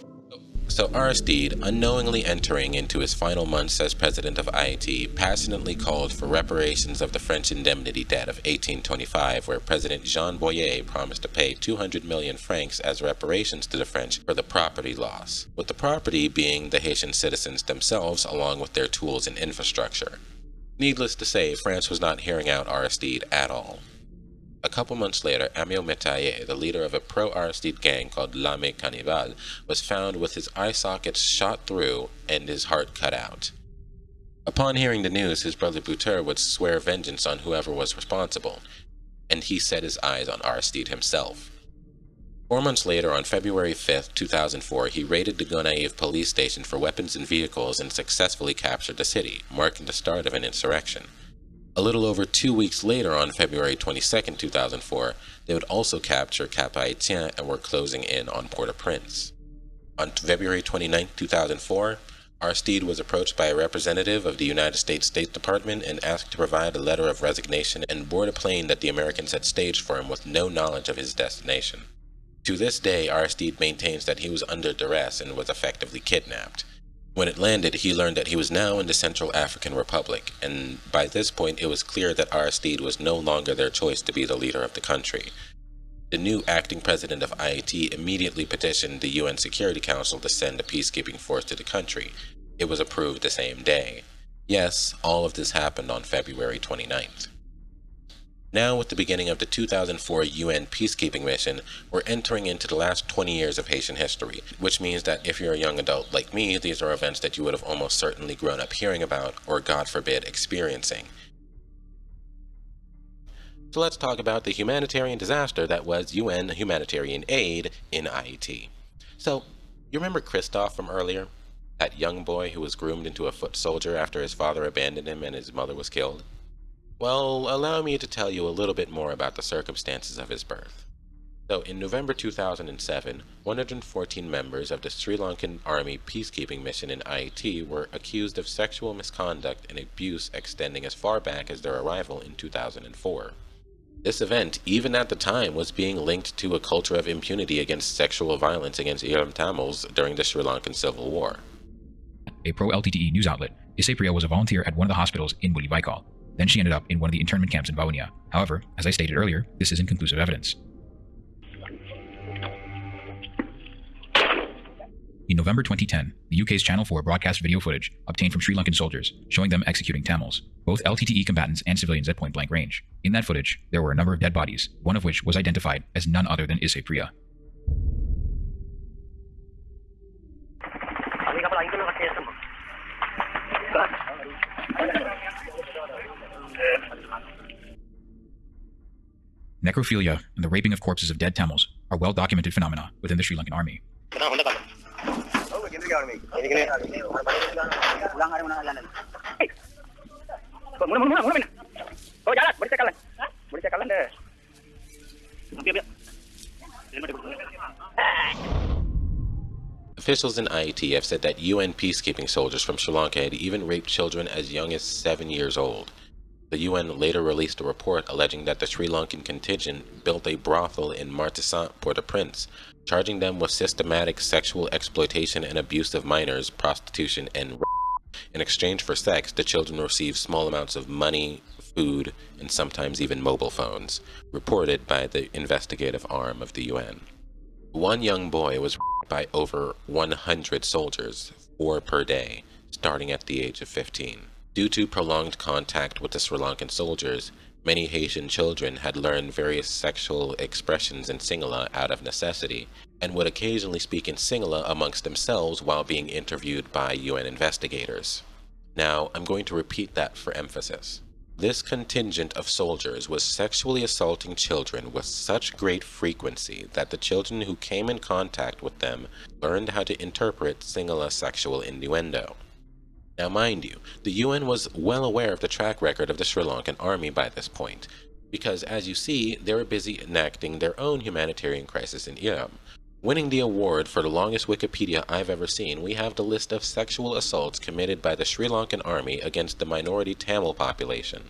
So Aristide, unknowingly entering into his final months as president of Haiti, passionately called for reparations of the French indemnity debt of 1825, where President Jean Boyer promised to pay 200 million francs as reparations to the French for the property loss, with the property being the Haitian citizens themselves along with their tools and infrastructure. Needless to say, France was not hearing out Aristide at all. A couple months later, Amiot Métayer, the leader of a pro-Aristide gang called L'Armée Cannibale, was found with his eye sockets shot through and his heart cut out. Upon hearing the news, his brother Bouter would swear vengeance on whoever was responsible, and he set his eyes on Aristide himself. 4 months later, on February 5, 2004, he raided the Gonaïves police station for weapons and vehicles and successfully captured the city, marking the start of an insurrection. A little over 2 weeks later, on February 22, 2004, they would also capture Cap Haitien and were closing in on Port-au-Prince. On February 29, 2004, Aristide was approached by a representative of the United States State Department and asked to provide a letter of resignation and board a plane that the Americans had staged for him with no knowledge of his destination. To this day, Aristide maintains that he was under duress and was effectively kidnapped. When it landed, he learned that he was now in the Central African Republic, and by this point it was clear that Aristide was no longer their choice to be the leader of the country. The new acting president of Haiti immediately petitioned the UN Security Council to send a peacekeeping force to the country. It was approved the same day. Yes, all of this happened on February 29th. Now, with the beginning of the 2004 UN Peacekeeping Mission, we're entering into the last 20 years of Haitian history, which means that if you're a young adult like me, these are events that you would have almost certainly grown up hearing about, or God forbid, experiencing. So let's talk about the humanitarian disaster that was UN humanitarian aid in Haiti. So, you remember Christophe from earlier? That young boy who was groomed into a foot soldier after his father abandoned him and his mother was killed? Well, allow me to tell you a little bit more about the circumstances of his birth. So in November 2007, 114 members of the Sri Lankan Army Peacekeeping Mission in Haiti were accused of sexual misconduct and abuse extending as far back as their arrival in 2004. This event, even at the time, was being linked to a culture of impunity against sexual violence against Iram Tamils during the Sri Lankan Civil War. A pro-LTTE news outlet, Isapriya was a volunteer at one of the hospitals in Duvalierism. Then she ended up in one of the internment camps in Vavonia. However, as I stated earlier, this isn't conclusive evidence. In November 2010, the UK's Channel 4 broadcast video footage obtained from Sri Lankan soldiers, showing them executing Tamils, both LTTE combatants and civilians at point-blank range. In that footage, there were a number of dead bodies, one of which was identified as none other than Isapriya. Necrophilia and the raping of corpses of dead Tamils are well-documented phenomena within the Sri Lankan army. Officials in Haiti have said that UN peacekeeping soldiers from Sri Lanka had even raped children as young as 7 years old. The UN later released a report alleging that the Sri Lankan contingent built a brothel in Martissant, Port-au-Prince, charging them with systematic sexual exploitation and abuse of minors, prostitution, and rape. In exchange for sex, the children received small amounts of money, food, and sometimes even mobile phones, reported by the investigative arm of the UN. One young boy was raped by over 100 soldiers, 4 per day, starting at the age of 15. Due to prolonged contact with the Sri Lankan soldiers, many Haitian children had learned various sexual expressions in Sinhala out of necessity, and would occasionally speak in Sinhala amongst themselves while being interviewed by UN investigators. Now, I'm going to repeat that for emphasis. This contingent of soldiers was sexually assaulting children with such great frequency that the children who came in contact with them learned how to interpret Sinhala sexual innuendo. Now mind you, the UN was well aware of the track record of the Sri Lankan army by this point, because as you see, they were busy enacting their own humanitarian crisis in Iram. Winning the award for the longest Wikipedia I've ever seen, we have the list of sexual assaults committed by the Sri Lankan army against the minority Tamil population.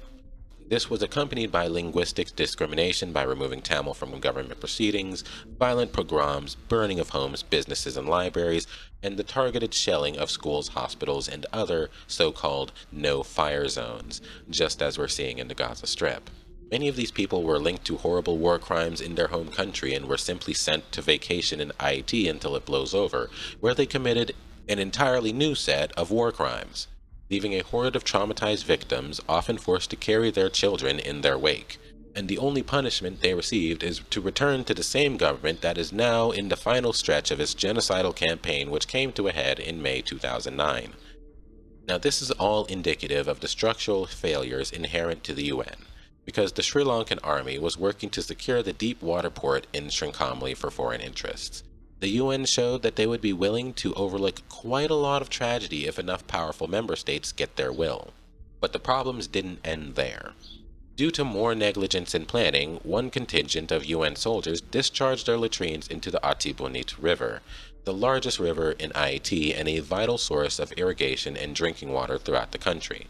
This was accompanied by linguistic discrimination by removing Tamil from government proceedings, violent pogroms, burning of homes, businesses, and libraries, and the targeted shelling of schools, hospitals, and other so-called no-fire zones, just as we're seeing in the Gaza Strip. Many of these people were linked to horrible war crimes in their home country and were simply sent to vacation in Haiti until it blows over, where they committed an entirely new set of war crimes, leaving a horde of traumatized victims, often forced to carry their children in their wake. And the only punishment they received is to return to the same government that is now in the final stretch of its genocidal campaign, which came to a head in May 2009. Now this is all indicative of the structural failures inherent to the UN, because the Sri Lankan army was working to secure the deep water port in Trincomalee for foreign interests. The UN showed that they would be willing to overlook quite a lot of tragedy if enough powerful member states get their will. But the problems didn't end there. Due to more negligence in planning, one contingent of UN soldiers discharged their latrines into the Artibonite River, the largest river in Haiti and a vital source of irrigation and drinking water throughout the country.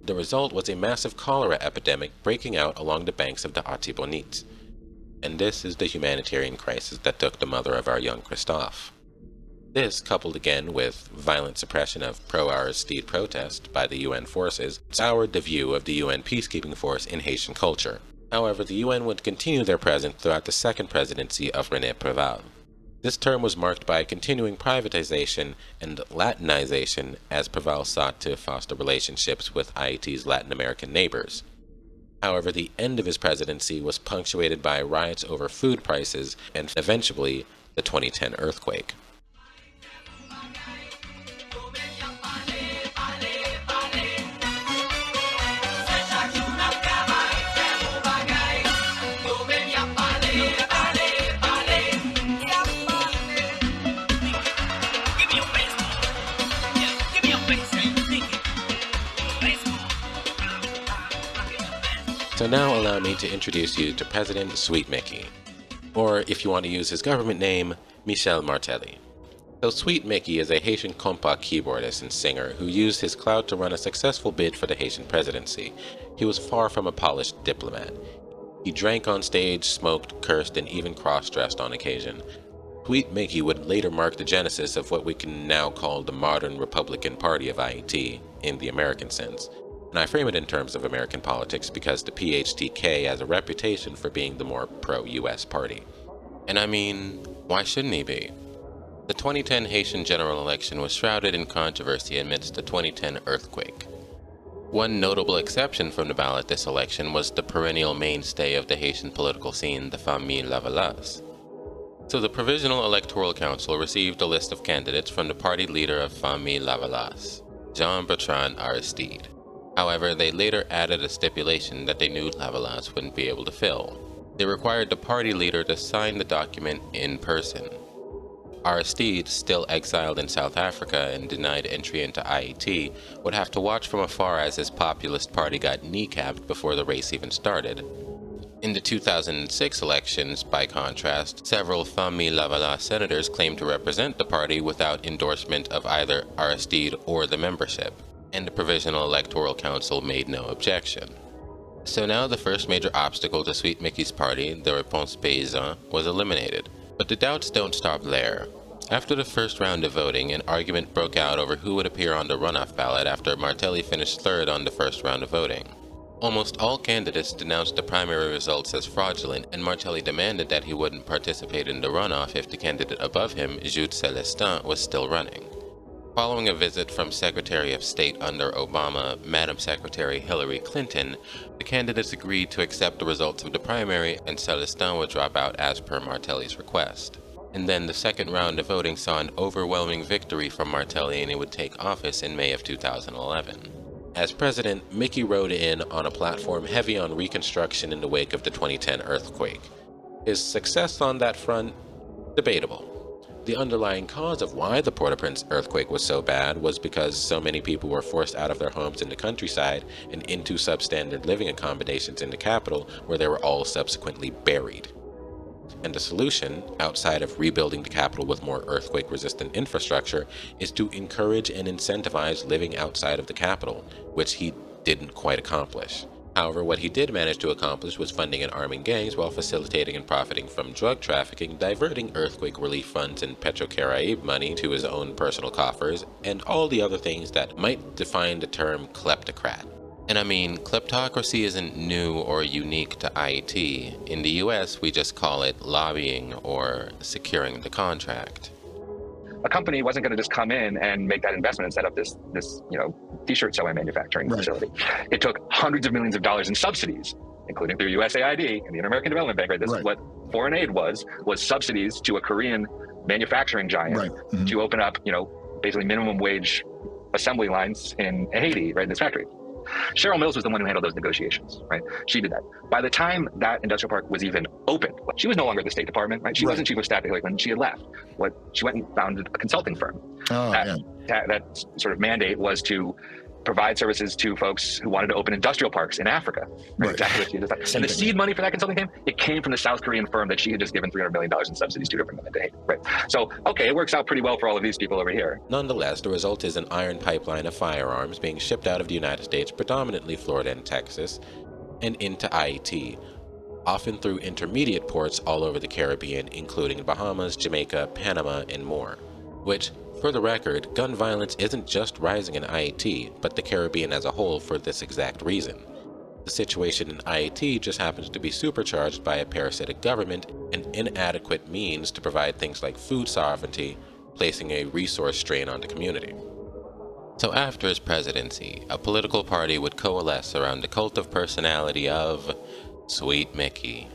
The result was a massive cholera epidemic breaking out along the banks of the Artibonite. And this is the humanitarian crisis that took the mother of our young Kenscoff. This, coupled again with violent suppression of pro-Aristide protest by the UN forces, soured the view of the UN peacekeeping force in Haitian culture. However, the UN would continue their presence throughout the second presidency of René Préval. This term was marked by continuing privatization and Latinization as Préval sought to foster relationships with Haiti's Latin American neighbors. However, the end of his presidency was punctuated by riots over food prices and eventually the 2010 earthquake. So now allow me to introduce you to President Sweet Micky. or if you want to use his government name, Michel Martelly. So Sweet Micky is a Haitian compa keyboardist and singer who used his clout to run a successful bid for the Haitian presidency. He was far from a polished diplomat. He drank on stage, smoked, cursed, and even cross-dressed on occasion. Sweet Micky would later mark the genesis of what we can now call the modern Republican Party of Haiti in the American sense. And I frame it in terms of American politics because the PHTK has a reputation for being the more pro-US party. And I mean, why shouldn't he be? The 2010 Haitian general election was shrouded in controversy amidst the 2010 earthquake. One notable exception from the ballot this election was the perennial mainstay of the Haitian political scene, the famille Duvaliers. So the Provisional Electoral Council received a list of candidates from the party leader of famille Duvaliers, Jean-Bertrand Aristide. However, they later added a stipulation that they knew Duvaliers wouldn't be able to fill. They required the party leader to sign the document in person. Aristide, still exiled in South Africa and denied entry into Haiti, would have to watch from afar as his populist party got kneecapped before the race even started. In the 2006 elections, by contrast, several famille Duvaliers senators claimed to represent the party without endorsement of either Aristide or the membership, and the Provisional Electoral Council made no objection. So now the first major obstacle to Sweet Micky's party, the Réponse Paysan, was eliminated. But the doubts don't stop there. After the first round of voting, an argument broke out over who would appear on the runoff ballot after Martelly finished third on the first round of voting. Almost all candidates denounced the primary results as fraudulent, and Martelly demanded that he wouldn't participate in the runoff if the candidate above him, Jude Celestin, was still running. Following a visit from Secretary of State under Obama, Madam Secretary Hillary Clinton, the candidates agreed to accept the results of the primary and Celestin would drop out as per Martelly's request. And then the second round of voting saw an overwhelming victory from Martelly and he would take office in May of 2011. As president, Micky rode in on a platform heavy on reconstruction in the wake of the 2010 earthquake. His success on that front? Debatable. The underlying cause of why the Port-au-Prince earthquake was so bad was because so many people were forced out of their homes in the countryside and into substandard living accommodations in the capital, where they were all subsequently buried. And the solution, outside of rebuilding the capital with more earthquake-resistant infrastructure, is to encourage and incentivize living outside of the capital, which he didn't quite accomplish. However, what he did manage to accomplish was funding and arming gangs while facilitating and profiting from drug trafficking, diverting earthquake relief funds and Petrocaraïbe money to his own personal coffers, and all the other things that might define the term kleptocrat. And I mean, kleptocracy isn't new or unique to Haiti. In the US, we just call it lobbying or securing the contract. A company wasn't going to just come in and make that investment and set up this t-shirt sewing manufacturing facility. It took hundreds of millions of dollars in subsidies, including through USAID and the Inter-American Development Bank. Right? This is what foreign aid was subsidies to a Korean manufacturing giant to open up, basically minimum wage assembly lines in Haiti, right, in this factory. Cheryl Mills was the one who handled those negotiations, right? She did that. By the time that industrial park was even opened, she was no longer at the State Department, right? She wasn't chief of staff when she had left. She went and founded a consulting firm. That sort of mandate was to provide services to folks who wanted to open industrial parks in Africa. Right? Exactly what she did. And the seed money for that consulting came from the South Korean firm that she had just given $300 million in subsidies to bring them into Haiti. Right. So, okay, it works out pretty well for all of these people over here. Nonetheless, the result is an iron pipeline of firearms being shipped out of the United States, predominantly Florida and Texas, and into Haiti, often through intermediate ports all over the Caribbean, including the Bahamas, Jamaica, Panama, and more. Which, for the record, gun violence isn't just rising in Haiti, but the Caribbean as a whole for this exact reason. The situation in Haiti just happens to be supercharged by a parasitic government and inadequate means to provide things like food sovereignty, placing a resource strain on the community. So after his presidency, a political party would coalesce around the cult of personality of Sweet Micky.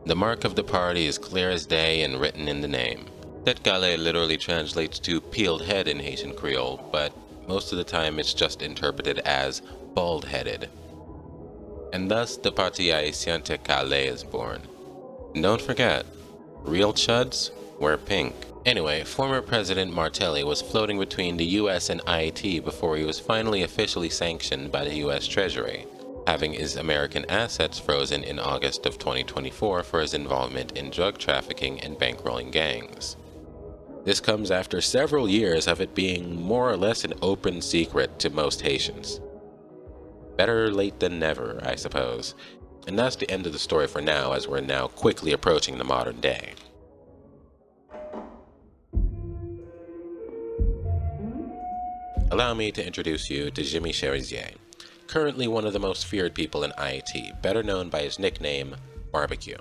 The mark of the party is clear as day and written in the name. Tête Galée literally translates to peeled head in Haitian Creole, but most of the time it's just interpreted as bald-headed. And thus the Parti Haitien Tête Galée is born. And don't forget, real chuds wear pink. Anyway, former President Martelly was floating between the US and Haiti before he was finally officially sanctioned by the US Treasury. having his American assets frozen in August of 2024 for his involvement in drug trafficking and bankrolling gangs. This comes after several years of it being more or less an open secret to most Haitians. Better late than never, I suppose. And that's the end of the story for now, as we're now quickly approaching the modern day. Allow me to introduce you to Jimmy Cherizier, currently one of the most feared people in Haiti, better known by his nickname, Barbecue.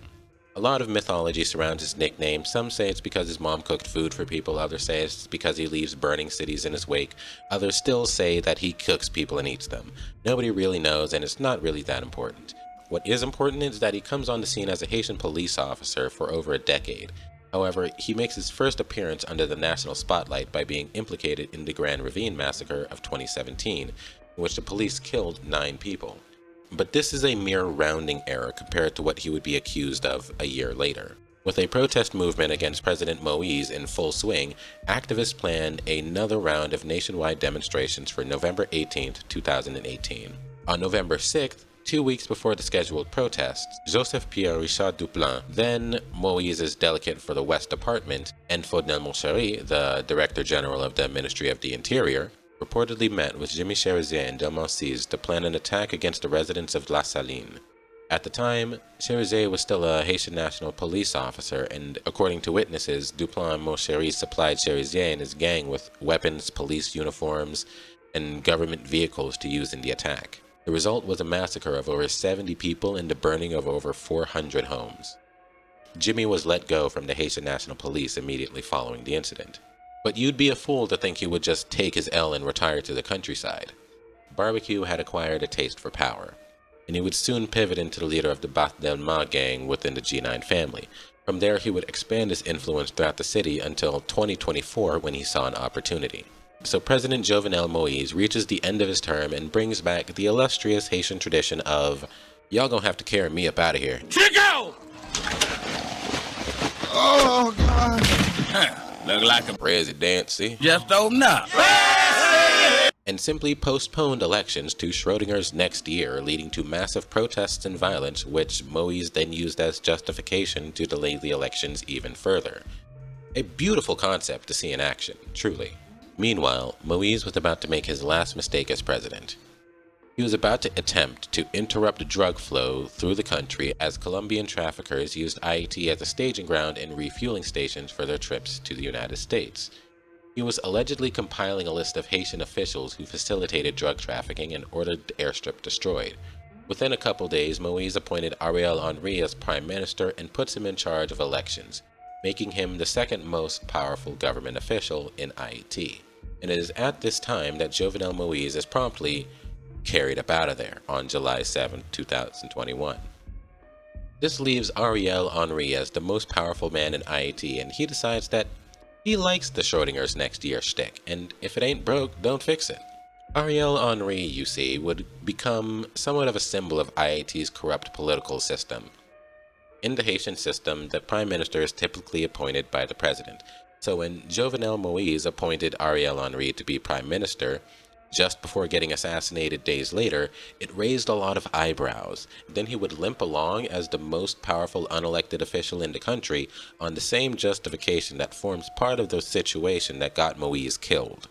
A lot of mythology surrounds his nickname. Some say it's because his mom cooked food for people, others say it's because he leaves burning cities in his wake, others still say that he cooks people and eats them. Nobody really knows, and it's not really that important. What is important is that he comes on the scene as a Haitian police officer for over a decade. However, he makes his first appearance under the national spotlight by being implicated in the Grand Ravine massacre of 2017, in which the police killed 9 people. But this is a mere rounding error compared to what he would be accused of a year later. With a protest movement against President Moise in full swing, activists planned another round of nationwide demonstrations for November 18, 2018. On November 6th, 2 weeks before the scheduled protests, Joseph Pierre Richard Duplan, then Moise's delegate for the West Department, and Faudel Monchery, the Director General of the Ministry of the Interior, reportedly met with Jimmy Cherizier and Delmensis to plan an attack against the residents of La Saline. At the time, Cherizier was still a Haitian National Police officer, and according to witnesses, Duplan and Monchery supplied Cherizier and his gang with weapons, police uniforms, and government vehicles to use in the attack. The result was a massacre of over 70 people and the burning of over 400 homes. Jimmy was let go from the Haitian National Police immediately following the incident. But you'd be a fool to think he would just take his L and retire to the countryside. Barbecue had acquired a taste for power, and he would soon pivot into the leader of the Bath Del Mar gang within the G9 family. From there, he would expand his influence throughout the city until 2024 when he saw an opportunity. So President Jovenel Moise reaches the end of his term and brings back the illustrious Haitian tradition of, y'all gonna have to carry me up out of here. Chico! Oh, God. Look like a president, see? Just open up. And simply postponed elections to Schrodinger's next year, leading to massive protests and violence, which Moise then used as justification to delay the elections even further. A beautiful concept to see in action, truly. Meanwhile, Moise was about to make his last mistake as president. He was about to attempt to interrupt drug flow through the country as Colombian traffickers used Haiti as a staging ground and refueling stations for their trips to the United States. He was allegedly compiling a list of Haitian officials who facilitated drug trafficking and ordered the airstrip destroyed. Within a couple days, Moise appointed Ariel Henry as prime minister and puts him in charge of elections, making him the second most powerful government official in Haiti. And it is at this time that Jovenel Moise is promptly carried up out of there on July 7, 2021. This leaves Ariel Henry as the most powerful man in Haiti, and he decides that he likes the Schrodinger's next year shtick, and if it ain't broke, don't fix it. Ariel Henry, you see, would become somewhat of a symbol of Haiti's corrupt political system. In the Haitian system, the prime minister is typically appointed by the president. So when Jovenel Moise appointed Ariel Henry to be prime minister, just before getting assassinated days later, it raised a lot of eyebrows. Then he would limp along as the most powerful unelected official in the country on the same justification that forms part of the situation that got Moise killed.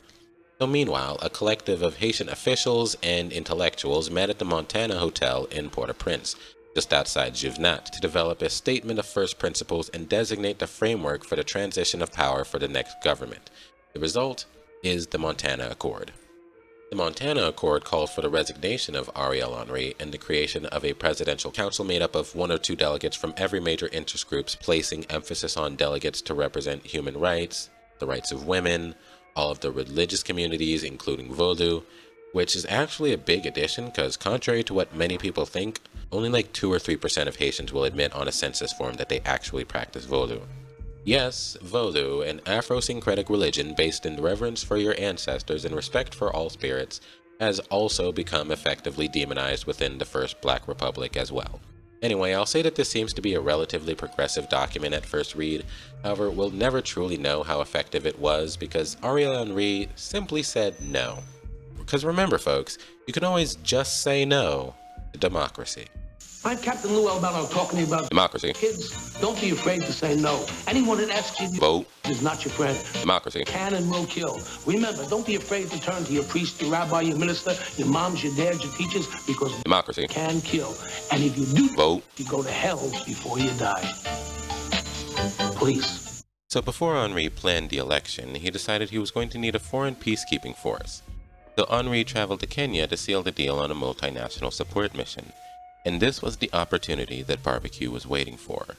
So meanwhile, a collective of Haitian officials and intellectuals met at the Montana Hotel in Port-au-Prince, just outside Juvenat, to develop a statement of first principles and designate the framework for the transition of power for the next government. The result is the Montana Accord. The Montana Accord called for the resignation of Ariel Henry and the creation of a presidential council made up of 1 or 2 delegates from every major interest groups, placing emphasis on delegates to represent human rights, the rights of women, all of the religious communities, including Vodou, which is actually a big addition because contrary to what many people think, only like 2 or 3% of Haitians will admit on a census form that they actually practice Vodou. Yes, Vodou, an Afro-syncretic religion based in reverence for your ancestors and respect for all spirits, has also become effectively demonized within the First Black Republic as well. Anyway, I'll say that this seems to be a relatively progressive document at first read. However, we'll never truly know how effective it was because Ariel Henry simply said no. Because remember folks, you can always just say no, democracy. I'm Captain Lou Albano talking to you about Democracy. kids. Don't be afraid to say no. Anyone that asks you Vote. is not your friend. Democracy. Can and will kill. Remember, don't be afraid to turn to your priest, your rabbi, your minister, your moms, your dads, your teachers, because Democracy. Can kill. And if you do vote, you go to hell before you die. Please. So before Henri planned the election, he decided he was going to need a foreign peacekeeping force. So Henri traveled to Kenya to seal the deal on a multinational support mission. And this was the opportunity that Barbecue was waiting for.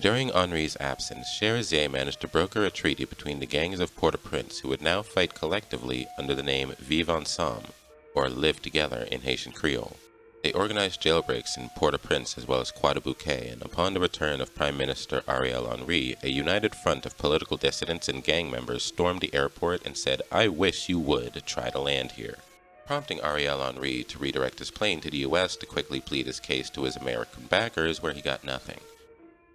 During Henri's absence, Cherizier managed to broker a treaty between the gangs of Port-au-Prince who would now fight collectively under the name Vivre Ensemble, or Live Together in Haitian Creole. They organized jailbreaks in Port-au-Prince as well as Croix-des-Bouquets, and upon the return of Prime Minister Ariel Henry, a united front of political dissidents and gang members stormed the airport and said, "I wish you would try to land here," prompting Ariel Henry to redirect his plane to the U.S. to quickly plead his case to his American backers, where he got nothing.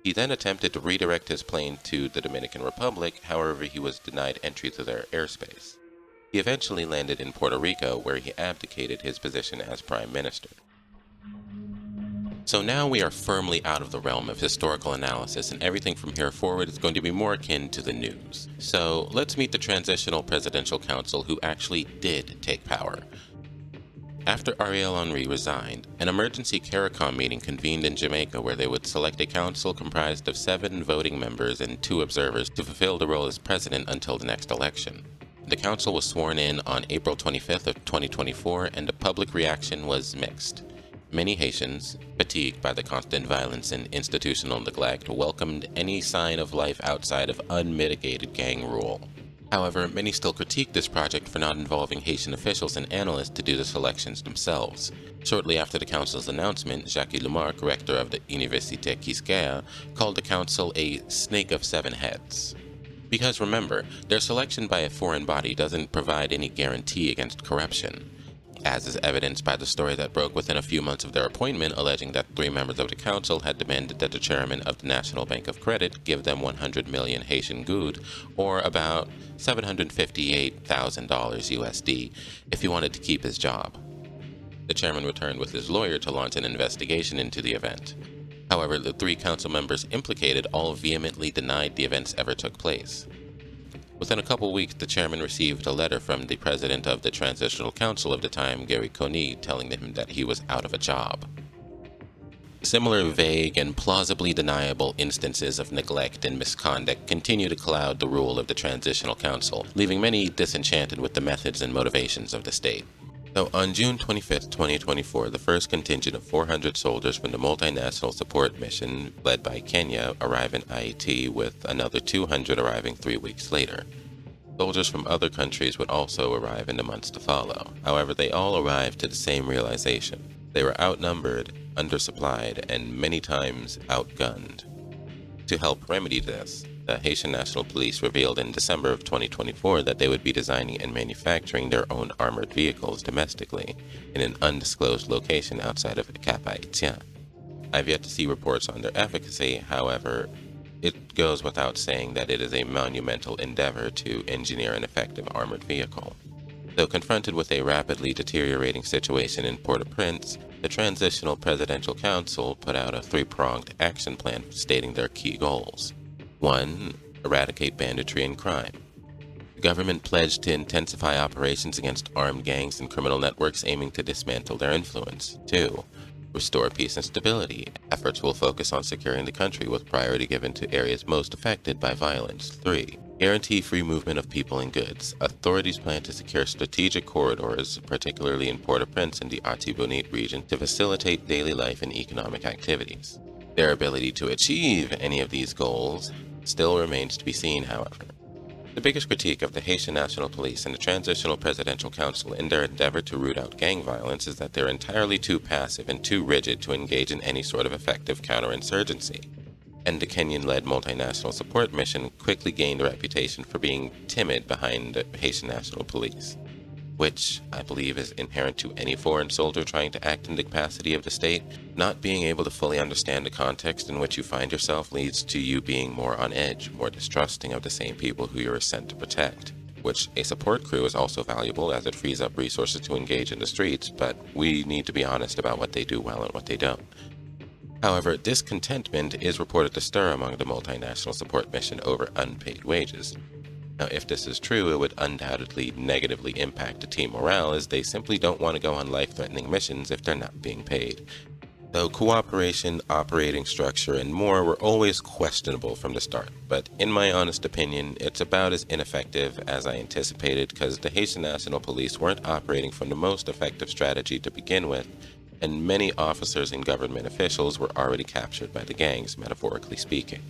He then attempted to redirect his plane to the Dominican Republic, however he was denied entry to their airspace. He eventually landed in Puerto Rico, where he abdicated his position as Prime Minister. So now we are firmly out of the realm of historical analysis, and everything from here forward is going to be more akin to the news. So let's meet the Transitional Presidential Council, who actually did take power. After Ariel Henry resigned, an emergency CARICOM meeting convened in Jamaica where they would select a council comprised of 7 voting members and 2 observers to fulfill the role as president until the next election. The council was sworn in on April 25th of 2024, and the public reaction was mixed. Many Haitians, fatigued by the constant violence and institutional neglect, welcomed any sign of life outside of unmitigated gang rule. However, many still critiqued this project for not involving Haitian officials and analysts to do the selections themselves. Shortly after the council's announcement, Jacques Lamarck, rector of the Université Kenscoff, called the council a snake of 7 heads. Because remember, their selection by a foreign body doesn't provide any guarantee against corruption, as is evidenced by the story that broke within a few months of their appointment, alleging that 3 members of the council had demanded that the chairman of the National Bank of Credit give them 100 million Haitian goud, or about $758,000 USD, if he wanted to keep his job. The chairman returned with his lawyer to launch an investigation into the event. However, the 3 council members implicated all vehemently denied the events ever took place. Within a couple weeks, the chairman received a letter from the president of the Transitional Council of the time, Gary Coney, telling him that he was out of a job. Similar vague and plausibly deniable instances of neglect and misconduct continue to cloud the rule of the Transitional Council, leaving many disenchanted with the methods and motivations of the state. So on June 25, 2024, the first contingent of 400 soldiers from the Multinational Support Mission, led by Kenya, arrived in Haiti, with another 200 arriving 3 weeks later. Soldiers from other countries would also arrive in the months to follow. However, they all arrived to the same realization. They were outnumbered, undersupplied, and many times outgunned. To help remedy this, the Haitian National Police revealed in December of 2024 that they would be designing and manufacturing their own armored vehicles domestically in an undisclosed location outside of Cap Haitien. I've yet to see reports on their efficacy. However, it goes without saying that it is a monumental endeavor to engineer an effective armored vehicle. Though confronted with a rapidly deteriorating situation in Port-au-Prince, the Transitional Presidential Council put out a 3-pronged action plan stating their key goals. 1. Eradicate banditry and crime. The government pledged to intensify operations against armed gangs and criminal networks aiming to dismantle their influence. 2. Restore peace and stability. Efforts will focus on securing the country with priority given to areas most affected by violence. 3. Guarantee free movement of people and goods. Authorities plan to secure strategic corridors, particularly in Port-au-Prince and the Artibonite region, to facilitate daily life and economic activities. Their ability to achieve any of these goals still remains to be seen, however. The biggest critique of the Haitian National Police and the Transitional Presidential Council in their endeavor to root out gang violence is that they're entirely too passive and too rigid to engage in any sort of effective counterinsurgency. And the Kenyan-led Multinational Support Mission quickly gained a reputation for being timid behind the Haitian National Police, which I believe is inherent to any foreign soldier trying to act in the capacity of the state. Not being able to fully understand the context in which you find yourself leads to you being more on edge, more distrusting of the same people who you are sent to protect. which a support crew is also valuable as it frees up resources to engage in the streets, but we need to be honest about what they do well and what they don't. However, discontentment is reported to stir among the multinational support mission over unpaid wages. Now, if this is true, it would undoubtedly negatively impact the team morale, as they simply don't want to go on life-threatening missions if they're not being paid. Though cooperation, operating structure, and more were always questionable from the start, but in my honest opinion, it's about as ineffective as I anticipated, because the Haitian National Police weren't operating from the most effective strategy to begin with, and many officers and government officials were already captured by the gangs, metaphorically speaking.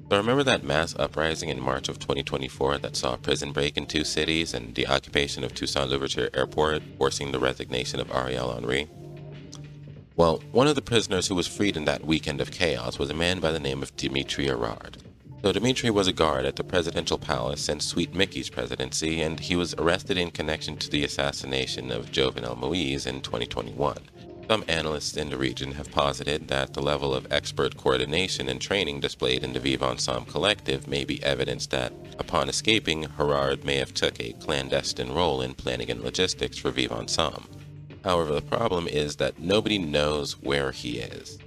So remember that mass uprising in March of 2024 that saw a prison break in 2 cities and the occupation of Toussaint-Louverture Airport, forcing the resignation of Ariel Henry? Well, one of the prisoners who was freed in that weekend of chaos was a man by the name of Dimitri Erard. So Dimitri was a guard at the presidential palace since Sweet Micky's presidency, and he was arrested in connection to the assassination of Jovenel Moïse in 2021. Some analysts in the region have posited that the level of expert coordination and training displayed in the Vivre Ensemble collective may be evidence that, upon escaping, Erard may have took a clandestine role in planning and logistics for Vivre Ensemble. However, the problem is that nobody knows where he is.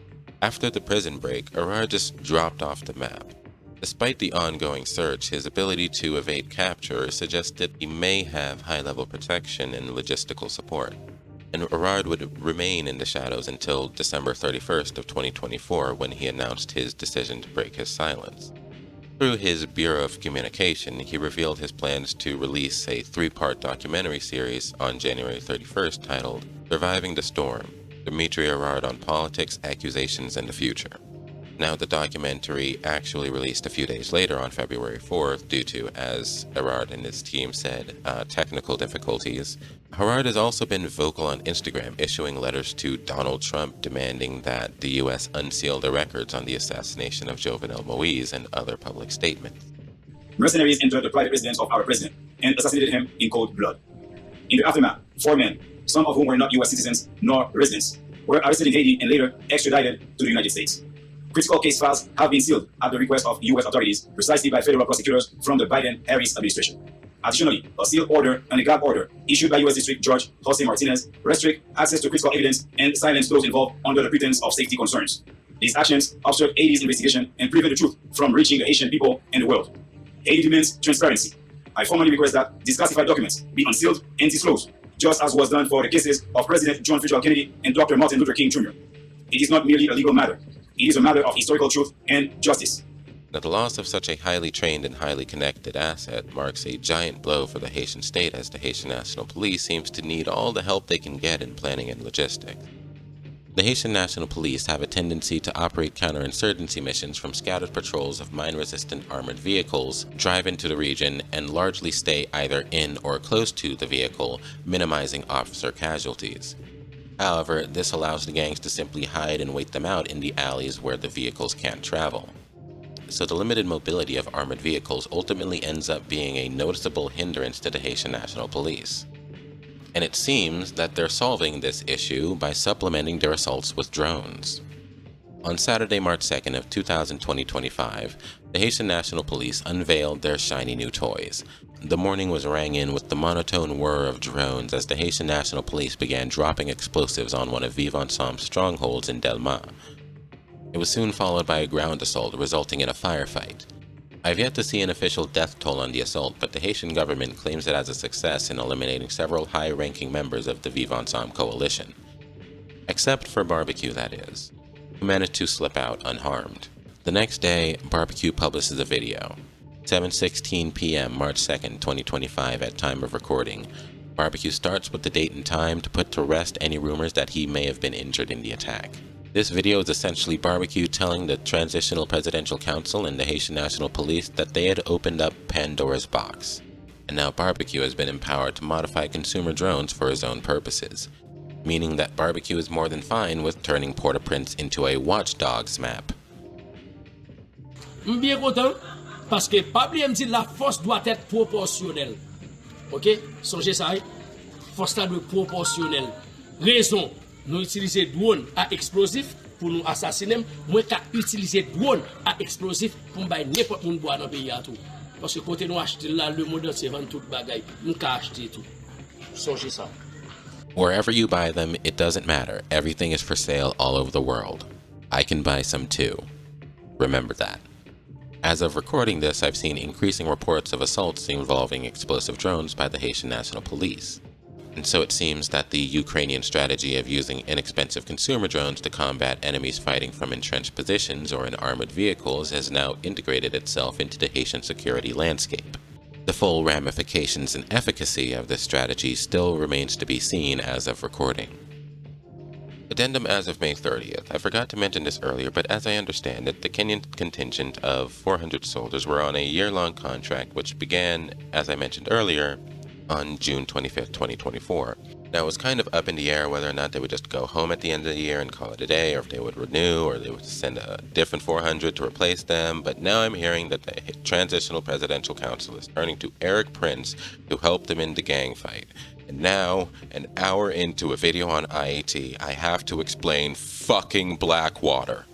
After the prison break, Erard just dropped off the map. Despite the ongoing search, his ability to evade capture suggested he may have high-level protection and logistical support. And Erard would remain in the shadows until December 31st of 2024, when he announced his decision to break his silence. Through his Bureau of Communication, he revealed his plans to release a 3-part documentary series on January 31st titled Surviving the Storm, Dimitri Erard on Politics, Accusations, and the Future. Now, the documentary actually released a few days later on February 4th due to, as Erard and his team said, technical difficulties. Erard has also been vocal on Instagram, issuing letters to Donald Trump demanding that the U.S. unseal the records on the assassination of Jovenel Moïse and other public statements. Mercenaries entered the private residence of our president and assassinated him in cold blood. In the aftermath, 4 men, some of whom were not U.S. citizens nor residents, were arrested in Haiti and later extradited to the United States. Critical case files have been sealed at the request of U.S. authorities, precisely by federal prosecutors from the Biden-Harris administration. Additionally, a sealed order and a gag order issued by U.S. District Judge Jose Martinez restrict access to critical evidence and silence those involved under the pretense of safety concerns. These actions obstruct Haiti's investigation and prevent the truth from reaching the Haitian people and the world. Haiti demands transparency. I formally request that declassified documents be unsealed and disclosed, just as was done for the cases of President John Fitzgerald Kennedy and Dr. Martin Luther King Jr. It is not merely a legal matter. It is a matter of historical truth and justice. Now, the loss of such a highly trained and highly connected asset marks a giant blow for the Haitian state, as the Haitian National Police seems to need all the help they can get in planning and logistics. The Haitian National Police have a tendency to operate counterinsurgency missions from scattered patrols of mine-resistant armored vehicles, drive into the region, and largely stay either in or close to the vehicle, minimizing officer casualties. However, this allows the gangs to simply hide and wait them out in the alleys where the vehicles can't travel. So the limited mobility of armored vehicles ultimately ends up being a noticeable hindrance to the Haitian National Police. And it seems that they're solving this issue by supplementing their assaults with drones. On Saturday, March 2nd of 2025, the Haitian National Police unveiled their shiny new toys. The morning was rang in with the monotone whir of drones as the Haitian National Police began dropping explosives on one of Vivre Ensemble's strongholds in Delma. It was soon followed by a ground assault, resulting in a firefight. I've yet to see an official death toll on the assault, but the Haitian government claims it as a success in eliminating several high-ranking members of the Vivre Ensemble coalition. Except for Barbecue, that is, who managed to slip out unharmed. The next day, Barbecue publishes a video. 7:16 p.m. March 2nd, 2025 at time of recording. Barbecue starts with the date and time to put to rest any rumors that he may have been injured in the attack. This video is essentially Barbecue telling the Transitional Presidential Council and the Haitian National Police that they had opened up Pandora's box. And now Barbecue has been empowered to modify consumer drones for his own purposes, meaning that Barbecue is more than fine with turning Port-au-Prince into a watchdog's map. Bien content, parce que pas oublier me dire la force doit être proportionnelle. OK? Songez ça, force doit être proportionnelle. Raison, nous utiliser drone à explosif pour nous assassiner, moi qu'à utiliser drone à explosif pour m'bailler n'importe monde boire dans pays à tout. Parce que quand nous achetons là, le monde entier vend tout bagay. Nous ka acheter tout. Songez ça. Wherever you buy them, it doesn't matter. Everything is for sale all over the world. I can buy some too. Remember that. As of recording this, I've seen increasing reports of assaults involving explosive drones by the Haitian National Police. And so it seems that the Ukrainian strategy of using inexpensive consumer drones to combat enemies fighting from entrenched positions or in armored vehicles has now integrated itself into the Haitian security landscape. The full ramifications and efficacy of this strategy still remains to be seen as of recording. Addendum as of May 30th. I forgot to mention this earlier, but as I understand it, the Kenyan contingent of 400 soldiers were on a year-long contract which began, as I mentioned earlier, on June 25th, 2024. Now, it was kind of up in the air whether or not they would just go home at the end of the year and call it a day, or if they would renew, or they would send a different 400 to replace them. But now I'm hearing that the Transitional Presidential Council is turning to Eric Prince to help them in the gang fight. And now, an hour into a video on IAT, I have to explain fucking Blackwater.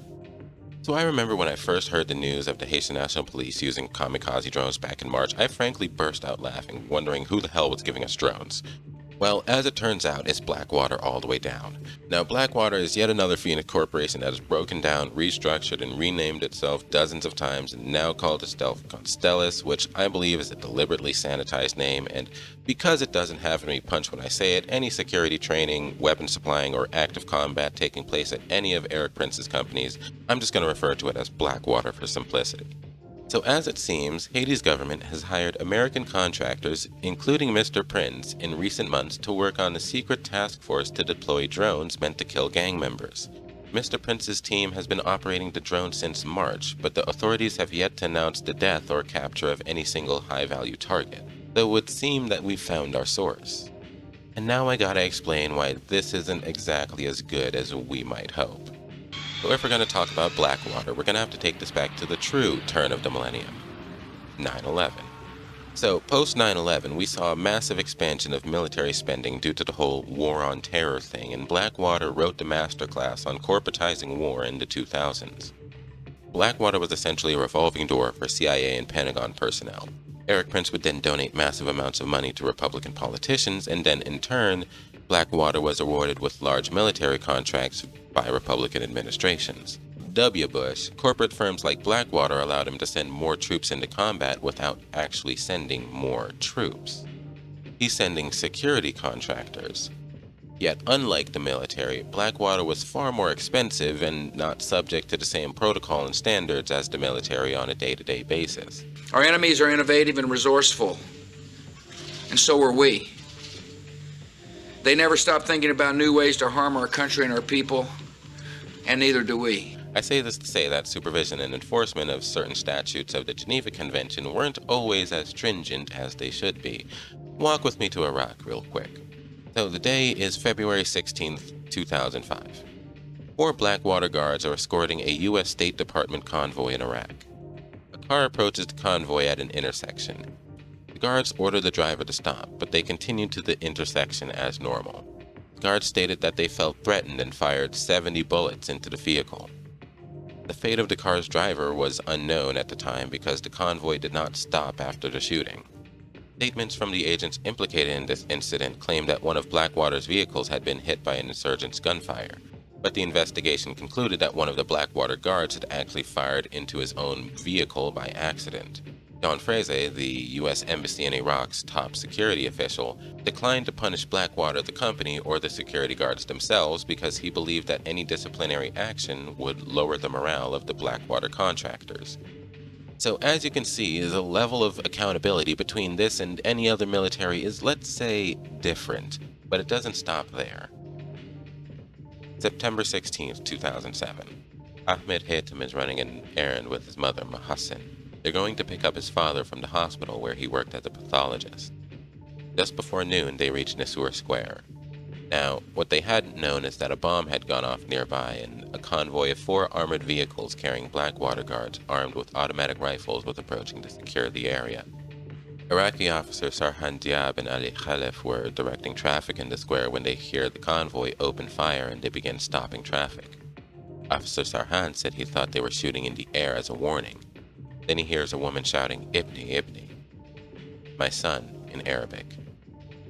So I remember when I first heard the news of the Haitian National Police using kamikaze drones back in March, I frankly burst out laughing, wondering who the hell was giving us drones. Well, as it turns out, it's Blackwater all the way down. Now, Blackwater is yet another Phoenix corporation that has broken down, restructured, and renamed itself dozens of times, and now called itself Constellus, which I believe is a deliberately sanitized name, and because it doesn't have any punch when I say it, any security training, weapon supplying, or active combat taking place at any of Eric Prince's companies, I'm just going to refer to it as Blackwater for simplicity. So as it seems, Haiti's government has hired American contractors, including Mr. Prince, in recent months to work on the secret task force to deploy drones meant to kill gang members. Mr. Prince's team has been operating the drone since March, but the authorities have yet to announce the death or capture of any single high-value target, though it would seem that we've found our source. And now I gotta explain why this isn't exactly as good as we might hope. So if we're going to talk about Blackwater, we're going to have to take this back to the true turn of the millennium, 9/11. So post 9/11, we saw a massive expansion of military spending due to the whole war on terror thing, and Blackwater wrote the masterclass on corporatizing war in the 2000s. Blackwater was essentially a revolving door for CIA and Pentagon personnel. Eric Prince would then donate massive amounts of money to Republican politicians, and then in turn, Blackwater was awarded with large military contracts by Republican administrations. W. Bush, corporate firms like Blackwater allowed him to send more troops into combat without actually sending more troops. He's sending security contractors. Yet, unlike the military, Blackwater was far more expensive and not subject to the same protocol and standards as the military on a day-to-day basis. Our enemies are innovative and resourceful, and so are we. They never stop thinking about new ways to harm our country and our people, and neither do we. I say this to say that supervision and enforcement of certain statutes of the Geneva Convention weren't always as stringent as they should be. Walk with me to Iraq real quick. So the day is February 16th, 2005. 4 Blackwater guards are escorting a U.S. State Department convoy in Iraq. A car approaches the convoy at an intersection. The guards order the driver to stop, but they continue to the intersection as normal. The guards stated that they felt threatened and fired 70 bullets into the vehicle. The fate of the car's driver was unknown at the time because the convoy did not stop after the shooting. Statements from the agents implicated in this incident claimed that one of Blackwater's vehicles had been hit by an insurgent's gunfire, but the investigation concluded that one of the Blackwater guards had actually fired into his own vehicle by accident. John Frazee, the U.S. Embassy in Iraq's top security official, declined to punish Blackwater, the company, or the security guards themselves because he believed that any disciplinary action would lower the morale of the Blackwater contractors. So as you can see, the level of accountability between this and any other military is, let's say, different, but it doesn't stop there. September 16th, 2007. Ahmed Hatem is running an errand with his mother, Mahassin. They're going to pick up his father from the hospital where he worked as a pathologist. Just before noon, they reach Nisour Square. Now, what they hadn't known is that a bomb had gone off nearby and a convoy of 4 armored vehicles carrying Blackwater guards armed with automatic rifles was approaching to secure the area. Iraqi officers Sarhan Diab and Ali Khalif were directing traffic in the square when they hear the convoy open fire and they begin stopping traffic. Officer Sarhan said he thought they were shooting in the air as a warning. Then he hears a woman shouting, "Ibni, Ibni," my son, in Arabic.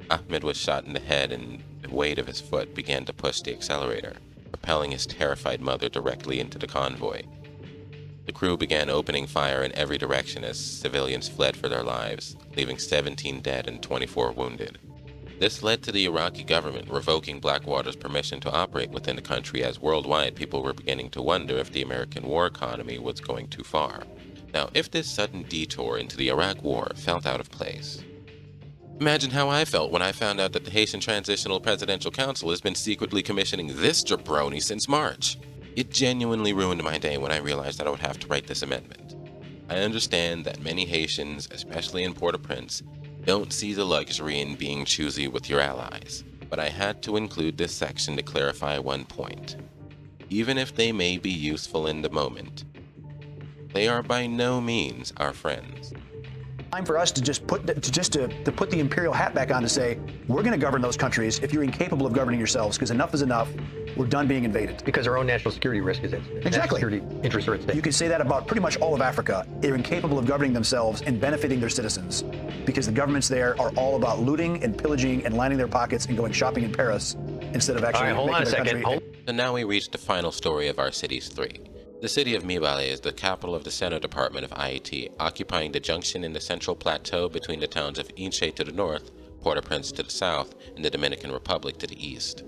Ahmed was shot in the head and the weight of his foot began to push the accelerator, propelling his terrified mother directly into the convoy. The crew began opening fire in every direction as civilians fled for their lives, leaving 17 dead and 24 wounded. This led to the Iraqi government revoking Blackwater's permission to operate within the country, as worldwide people were beginning to wonder if the American war economy was going too far. Now, if this sudden detour into the Iraq War felt out of place, imagine how I felt when I found out that the Haitian Transitional Presidential Council has been secretly commissioning this jabroni since March. It genuinely ruined my day when I realized that I would have to write this amendment. I understand that many Haitians, especially in Port-au-Prince, don't see the luxury in being choosy with your allies, but I had to include this section to clarify one point. Even if they may be useful in the moment, they are by no means our friends. Time for us to just put the imperial hat back on to say, we're going to govern those countries if you're incapable of governing yourselves, because enough is enough. We're done being invaded. Because our own national security risk is it. Exactly. Security interests are at stake. You can say that about pretty much all of Africa. They're incapable of governing themselves and benefiting their citizens, because the governments there are all about looting and pillaging and lining their pockets and going shopping in Paris instead of actually hold on a making their second. country. So now we reach the final story of our city's three. The city of Mirebalais is the capital of the Center Department of Haiti, occupying the junction in the central plateau between the towns of Inche to the north, Port-au-Prince to the south, and the Dominican Republic to the east.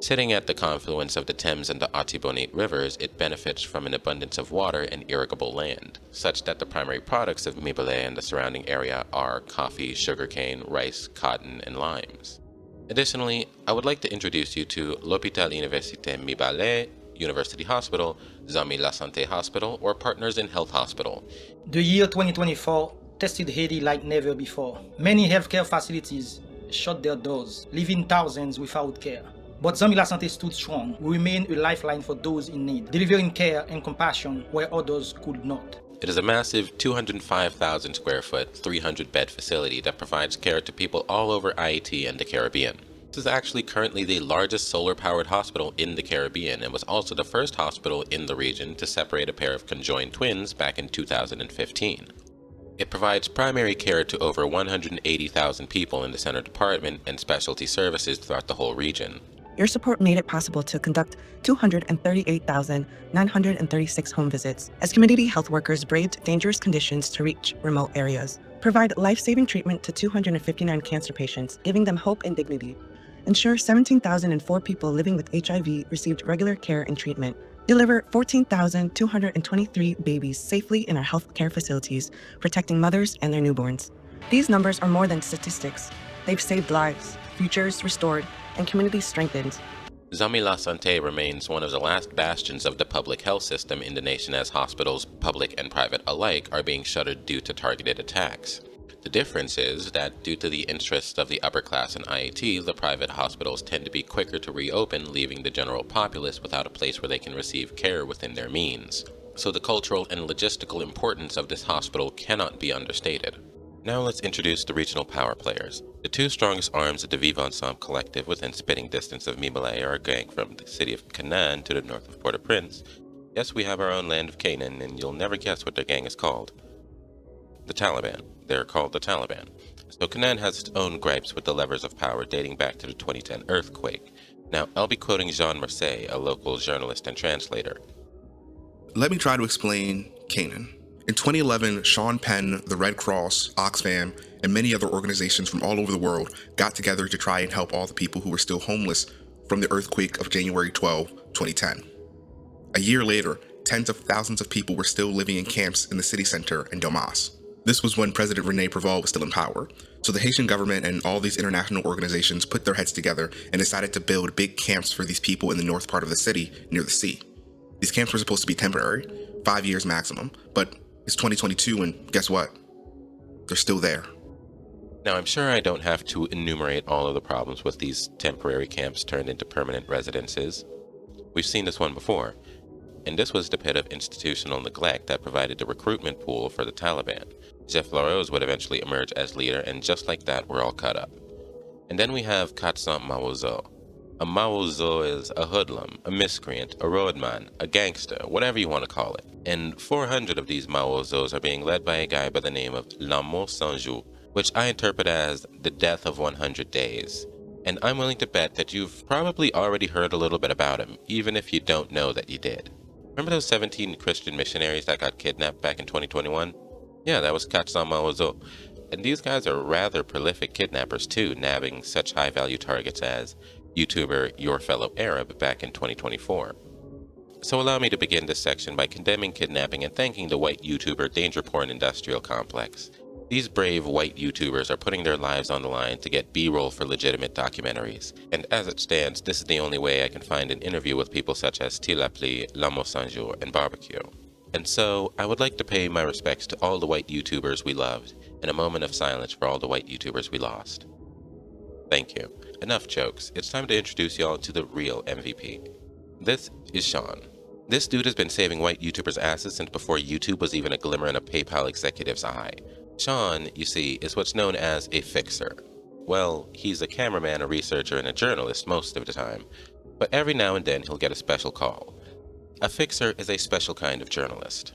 Sitting at the confluence of the Thames and the Artibonite rivers, it benefits from an abundance of water and irrigable land, such that the primary products of Mirebalais and the surrounding area are coffee, sugarcane, rice, cotton, and limes. Additionally, I would like to introduce you to l'Hôpital Université Mirebalais, University Hospital, Zami La Santé Hospital, or Partners in Health Hospital. The year 2024 tested Haiti like never before. Many healthcare facilities shut their doors, leaving thousands without care. But Zami La Santé stood strong. We remain a lifeline for those in need, delivering care and compassion where others could not. It is a massive 205,000 square foot, 300-bed facility that provides care to people all over Haiti and the Caribbean. This is actually currently the largest solar-powered hospital in the Caribbean and was also the first hospital in the region to separate a pair of conjoined twins back in 2015. It provides primary care to over 180,000 people in the center department and specialty services throughout the whole region. Your support made it possible to conduct 238,936 home visits as community health workers braved dangerous conditions to reach remote areas, provide life-saving treatment to 259 cancer patients, giving them hope and dignity, ensure 17,004 people living with HIV received regular care and treatment, deliver 14,223 babies safely in our healthcare facilities, protecting mothers and their newborns. These numbers are more than statistics. They've saved lives, futures restored, and communities strengthened. Zami La Santé remains one of the last bastions of the public health system in the nation, as hospitals, public and private alike, are being shuttered due to targeted attacks. The difference is that due to the interests of the upper class in Haiti, the private hospitals tend to be quicker to reopen, leaving the general populace without a place where they can receive care within their means. So the cultural and logistical importance of this hospital cannot be understated. Now let's introduce the regional power players. The two strongest arms of the Vivre Ensemble collective within spitting distance of Mirebalais are a gang from the city of Canaan to the north of Port-au-Prince. Yes, we have our own land of Canaan, and you'll never guess what their gang is called. The Taliban. They're called the Taliban. So Canaan has its own gripes with the levers of power dating back to the 2010 earthquake. Now, I'll be quoting Jean Marseille, a local journalist and translator. Let me try to explain Canaan. In 2011, Sean Penn, the Red Cross, Oxfam, and many other organizations from all over the world got together to try and help all the people who were still homeless from the earthquake of January 12, 2010. A year later, tens of thousands of people were still living in camps in the city center in Damas. This was when President René Prévost was still in power. So the Haitian government and all these international organizations put their heads together and decided to build big camps for these people in the north part of the city near the sea. These camps were supposed to be temporary, 5 years maximum, but it's 2022 and guess what? They're still there. Now, I'm sure I don't have to enumerate all of the problems with these temporary camps turned into permanent residences. We've seen this one before, and this was the pit of institutional neglect that provided the recruitment pool for the Taliban. Jeff LaRose would eventually emerge as leader, and just like that, we're all cut up. And then we have Katsan Mawozo. A maozo is a hoodlum, a miscreant, a roadman, a gangster, whatever you want to call it. And 400 of these maozos are being led by a guy by the name of La Mort Sans Jour, which I interpret as the death of 100 days. And I'm willing to bet that you've probably already heard a little bit about him, even if you don't know that you did. Remember those 17 Christian missionaries that got kidnapped back in 2021? Yeah, that was Katsan Maozo. And these guys are rather prolific kidnappers too, nabbing such high-value targets as YouTuber Your Fellow Arab back in 2024. So allow me to begin this section by condemning kidnapping and thanking the white YouTuber Danger Porn Industrial Complex. These brave white YouTubers are putting their lives on the line to get B-roll for legitimate documentaries. And as it stands, this is the only way I can find an interview with people such as Tilapli, Lamo Sanjour, and Barbecue. And so, I would like to pay my respects to all the white YouTubers we loved, and a moment of silence for all the white YouTubers we lost. Thank you. Enough jokes. It's time to introduce y'all to the real MVP. This is Sean. This dude has been saving white YouTubers' asses since before YouTube was even a glimmer in a PayPal executive's eye. Sean, you see, is what's known as a fixer. Well, he's a cameraman, a researcher, and a journalist most of the time, but every now and then he'll get a special call. A fixer is a special kind of journalist.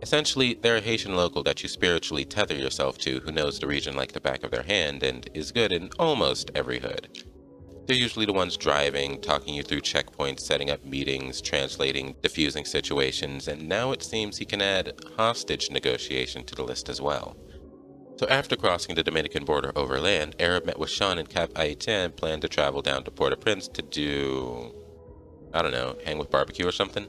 Essentially, they're a Haitian local that you spiritually tether yourself to who knows the region like the back of their hand and is good in almost every hood. They're usually the ones driving, talking you through checkpoints, setting up meetings, translating, diffusing situations, and now it seems he can add hostage negotiation to the list as well. So after crossing the Dominican border overland, Arab met with Sean and Cap Haitian and planned to travel down to Port-au-Prince to do, I don't know, hang with Barbecue or something?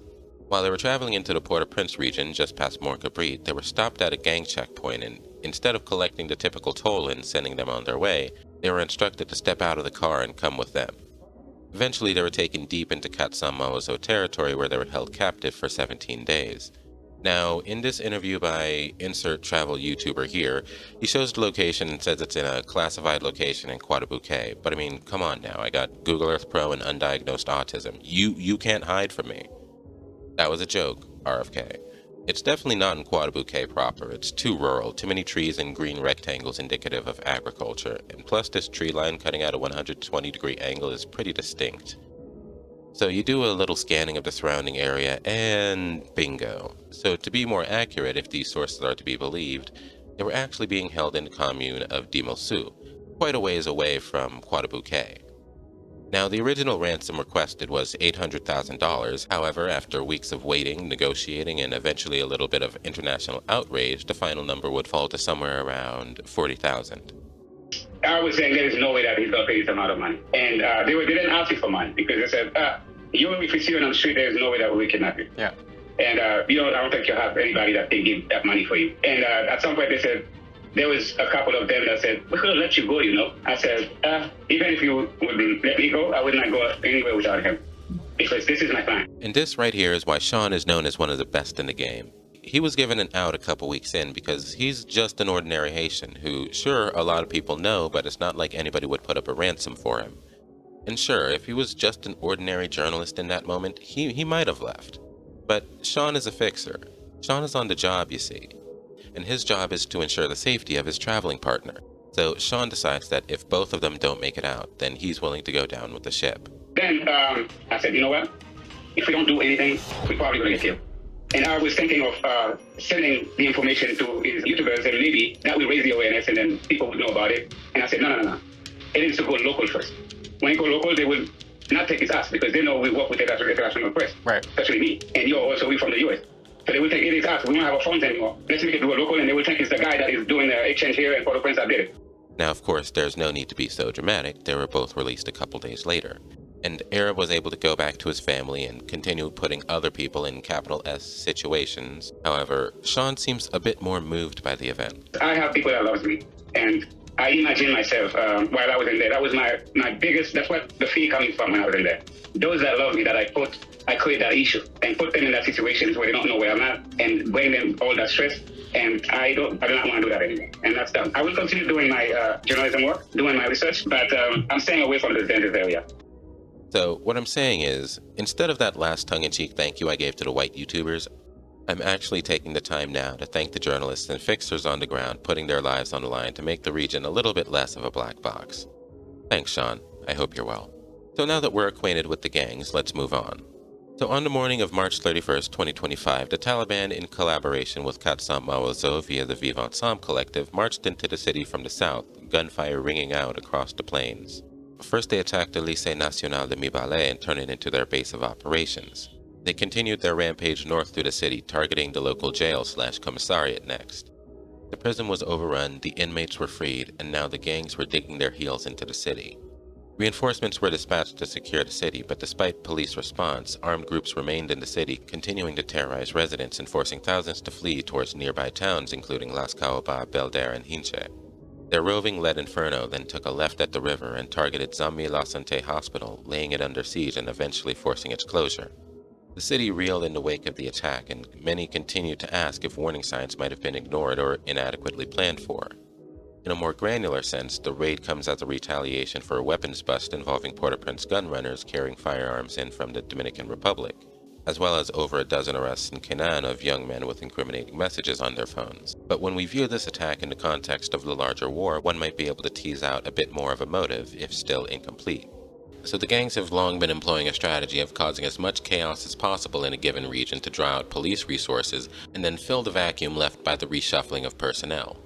While they were traveling into the Port-au-Prince region just past Morcabrit, they were stopped at a gang checkpoint and instead of collecting the typical toll and sending them on their way, they were instructed to step out of the car and come with them. Eventually they were taken deep into Katsan Maozo territory where they were held captive for 17 days. Now, in this interview by insert travel YouTuber here, he shows the location and says it's in a classified location in Quadabuque. But I mean, come on now, I got Google Earth Pro and undiagnosed autism. You can't hide from me. That was a joke, RFK. It's definitely not in Quadabuque proper. It's too rural, too many trees and green rectangles indicative of agriculture, and plus this tree line cutting at a 120-degree angle is pretty distinct. So you do a little scanning of the surrounding area, and bingo. So to be more accurate, if these sources are to be believed, they were actually being held in the commune of Dimosu, quite a ways away from Quadabuque. Now, the original ransom requested was $800,000. However, after weeks of waiting, negotiating, and eventually a little bit of international outrage, the final number would fall to somewhere around $40,000. I was saying there is no way that he's going to pay this amount of money. And they didn't ask you for money because they said, if we see you on the street, there is no way that we will kidnap you. Yeah. And I don't think you have anybody that can give that money for you. And at some point they said, there was a couple of them that said, we're going to let you go, I said, even if you would let me go, I would not go anywhere without him. Because this is my client. And this right here is why Sean is known as one of the best in the game. He was given an out a couple weeks in because he's just an ordinary Haitian who, sure, a lot of people know, but it's not like anybody would put up a ransom for him. And sure, if he was just an ordinary journalist in that moment, he might have left. But Sean is a fixer. Sean is on the job, you see. And his job is to ensure the safety of his traveling partner. So Sean decides that if both of them don't make it out, then he's willing to go down with the ship. Then I said, you know what? If we don't do anything, we're probably going to get killed. And I was thinking of sending the information to his YouTubers, and maybe that will raise the awareness and then people would know about it. And I said, no. It needs to go local first. When you go local, they will not take his ass because they know we work with the international press, right? Especially me. And you're also we from the US. So they will think it is us. We don't have our phones anymore. Let's make it do a local, and they will think it's the guy that is doing the exchange here in Port-au-Prince that did it. Now, of course, there's no need to be so dramatic. They were both released a couple days later. And Arab was able to go back to his family and continue putting other people in capital S situations. However, Sean seems a bit more moved by the event. I have people that love me, and I imagine myself while I was in there. That was my biggest, that's what the fear coming from when I was in there. Those that love me, that I create that issue and put them in that situation where they don't know where I'm at and bring them all that stress. And I do not want to do that anymore. And that's done. I will continue doing my journalism work, doing my research, but I'm staying away from this dangerous area. So what I'm saying is, instead of that last tongue-in-cheek thank you I gave to the white YouTubers, I'm actually taking the time now to thank the journalists and fixers on the ground putting their lives on the line to make the region a little bit less of a black box. Thanks, Sean. I hope you're well. So now that we're acquainted with the gangs, let's move on. So on the morning of March 31st, 2025, the Taliban, in collaboration with Qassam Mawazo via the Vivre Ensemble collective, marched into the city from the south, gunfire ringing out across the plains. First they attacked the Lycée National de Mirebalais and turned it into their base of operations. They continued their rampage north through the city, targeting the local jail/commissariat next. The prison was overrun, the inmates were freed, and now the gangs were digging their heels into the city. Reinforcements were dispatched to secure the city, but despite police response, armed groups remained in the city, continuing to terrorize residents and forcing thousands to flee towards nearby towns including Las Caobas, Belder, and Hinche. Their roving led Inferno then took a left at the river and targeted Zambi La Santé Hospital, laying it under siege and eventually forcing its closure. The city reeled in the wake of the attack, and many continued to ask if warning signs might have been ignored or inadequately planned for. In a more granular sense, the raid comes as a retaliation for a weapons bust involving Port-au-Prince gun runners carrying firearms in from the Dominican Republic, as well as over a dozen arrests in Canaan of young men with incriminating messages on their phones. But when we view this attack in the context of the larger war, one might be able to tease out a bit more of a motive, if still incomplete. So the gangs have long been employing a strategy of causing as much chaos as possible in a given region to draw out police resources and then fill the vacuum left by the reshuffling of personnel.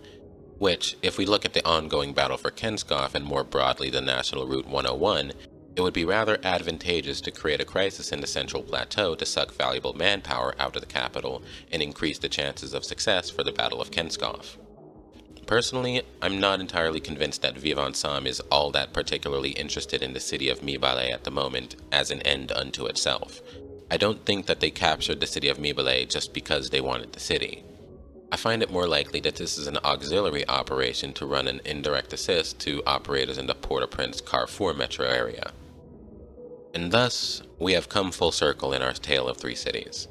Which, if we look at the ongoing battle for Kenscoff and more broadly the National Route 101, it would be rather advantageous to create a crisis in the Central Plateau to suck valuable manpower out of the capital and increase the chances of success for the Battle of Kenscoff. Personally, I'm not entirely convinced that Vivre Ensemble is all that particularly interested in the city of Mirebalais at the moment as an end unto itself. I don't think that they captured the city of Mirebalais just because they wanted the city. I find it more likely that this is an auxiliary operation to run an indirect assist to operators in the Port-au-Prince Carrefour metro area. And thus, we have come full circle in our tale of three cities.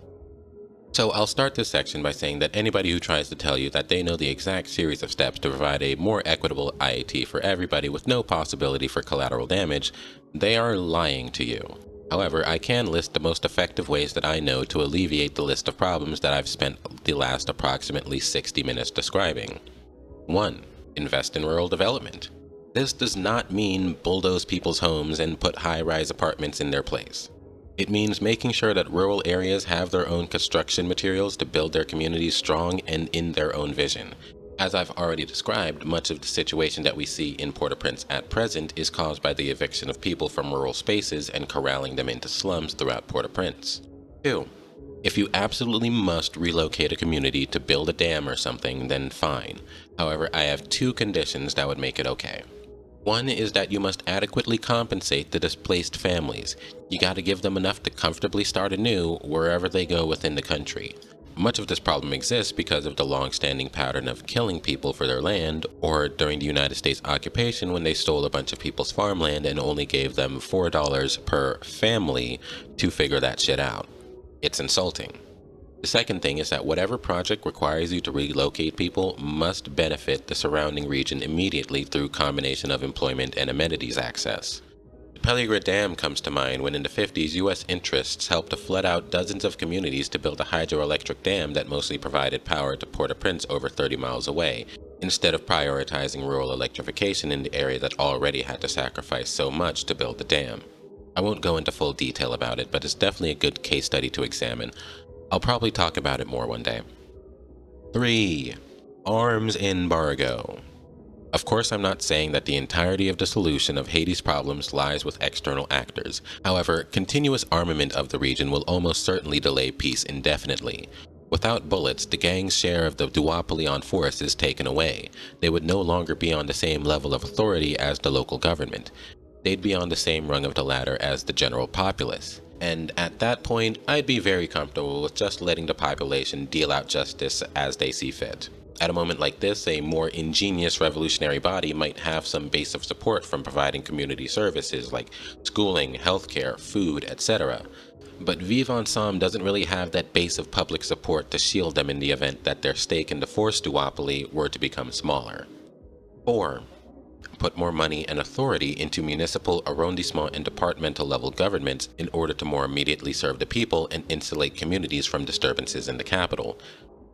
So I'll start this section by saying that anybody who tries to tell you that they know the exact series of steps to provide a more equitable IAT for everybody with no possibility for collateral damage, they are lying to you. However, I can list the most effective ways that I know to alleviate the list of problems that I've spent the last approximately 60 minutes describing. 1. Invest in rural development. This does not mean bulldoze people's homes and put high-rise apartments in their place. It means making sure that rural areas have their own construction materials to build their communities strong and in their own vision. As I've already described, much of the situation that we see in Port-au-Prince at present is caused by the eviction of people from rural spaces and corralling them into slums throughout Port-au-Prince. 2. If you absolutely must relocate a community to build a dam or something, then fine. However, I have two conditions that would make it okay. One is that you must adequately compensate the displaced families. You gotta give them enough to comfortably start anew wherever they go within the country. Much of this problem exists because of the long-standing pattern of killing people for their land, or during the United States occupation when they stole a bunch of people's farmland and only gave them $4 per family to figure that shit out. It's insulting. The second thing is that whatever project requires you to relocate people must benefit the surrounding region immediately through combination of employment and amenities access. Pellegrin Dam comes to mind when in the 50s U.S. interests helped to flood out dozens of communities to build a hydroelectric dam that mostly provided power to Port-au-Prince over 30 miles away, instead of prioritizing rural electrification in the area that already had to sacrifice so much to build the dam. I won't go into full detail about it, but it's definitely a good case study to examine. I'll probably talk about it more one day. 3. Arms embargo. Of course, I'm not saying that the entirety of the solution of Haiti's problems lies with external actors. However, continuous armament of the region will almost certainly delay peace indefinitely. Without bullets, the gang's share of the duopoly force is taken away. They would no longer be on the same level of authority as the local government. They'd be on the same rung of the ladder as the general populace. And at that point, I'd be very comfortable with just letting the population deal out justice as they see fit. At a moment like this, a more ingenious revolutionary body might have some base of support from providing community services like schooling, healthcare, food, etc. But Vivre Ensemble doesn't really have that base of public support to shield them in the event that their stake in the force duopoly were to become smaller. 4. Put more money and authority into municipal, arrondissement, and departmental level governments in order to more immediately serve the people and insulate communities from disturbances in the capital.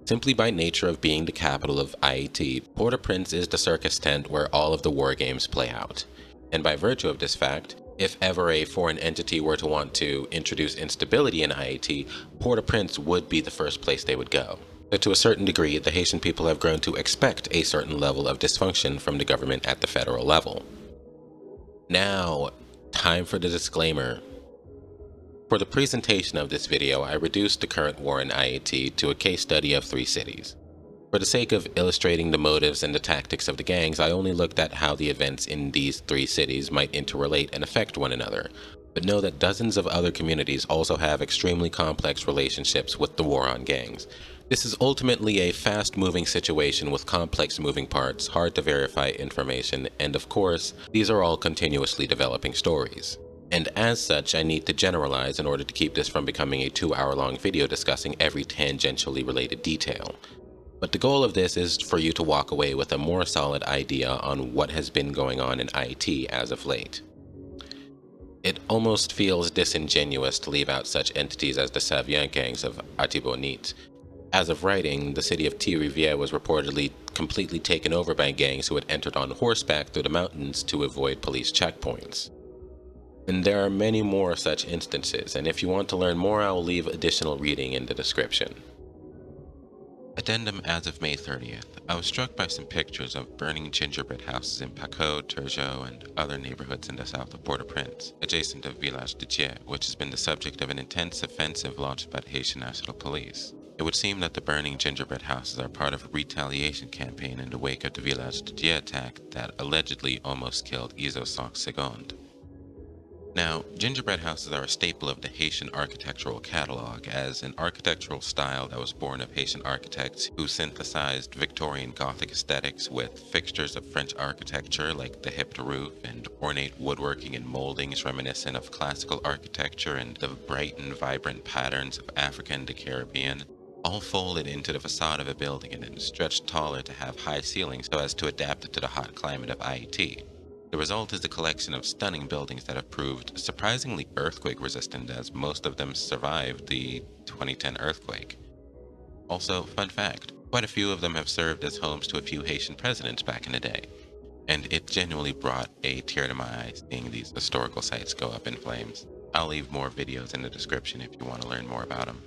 Simply by nature of being the capital of Haiti, Port-au-Prince is the circus tent where all of the war games play out. And by virtue of this fact, If ever a foreign entity were to want to introduce instability in Haiti, Port-au-Prince would be the first place they would go. So to a certain degree, the Haitian people have grown to expect a certain level of dysfunction from the government at the federal level. Now, time for the disclaimer. For the presentation of this video, I reduced the current war in Haiti to a case study of 3 cities. For the sake of illustrating the motives and the tactics of the gangs, I only looked at how the events in these 3 cities might interrelate and affect one another, but know that dozens of other communities also have extremely complex relationships with the war on gangs. This is ultimately a fast-moving situation with complex moving parts, hard to verify information, and of course, these are all continuously developing stories. And as such, I need to generalize in order to keep this from becoming a 2-hour-long video discussing every tangentially related detail. But the goal of this is for you to walk away with a more solid idea on what has been going on in Haiti as of late. It almost feels disingenuous to leave out such entities as the Savien gangs of Artibonite. As of writing, the city of Thirivière was reportedly completely taken over by gangs who had entered on horseback through the mountains to avoid police checkpoints. And there are many more such instances, and if you want to learn more, I will leave additional reading in the description. Addendum as of May 30th. I was struck by some pictures of burning gingerbread houses in Paco, Turgeau, and other neighborhoods in the south of Port-au-Prince, adjacent to Village de Thiers, which has been the subject of an intense offensive launched by the Haitian National Police. It would seem that the burning gingerbread houses are part of a retaliation campaign in the wake of the Village de Thiers attack that allegedly almost killed Izo 5 Secondes. Now, gingerbread houses are a staple of the Haitian architectural catalog, as an architectural style that was born of Haitian architects who synthesized Victorian Gothic aesthetics with fixtures of French architecture like the hipped roof and ornate woodworking and moldings reminiscent of classical architecture and the bright and vibrant patterns of Africa and the Caribbean, all folded into the facade of a building and then stretched taller to have high ceilings so as to adapt it to the hot climate of Haiti. The result is a collection of stunning buildings that have proved surprisingly earthquake resistant, as most of them survived the 2010 earthquake. Also, fun fact, quite a few of them have served as homes to a few Haitian presidents back in the day, and it genuinely brought a tear to my eye seeing these historical sites go up in flames. I'll leave more videos in the description if you want to learn more about them.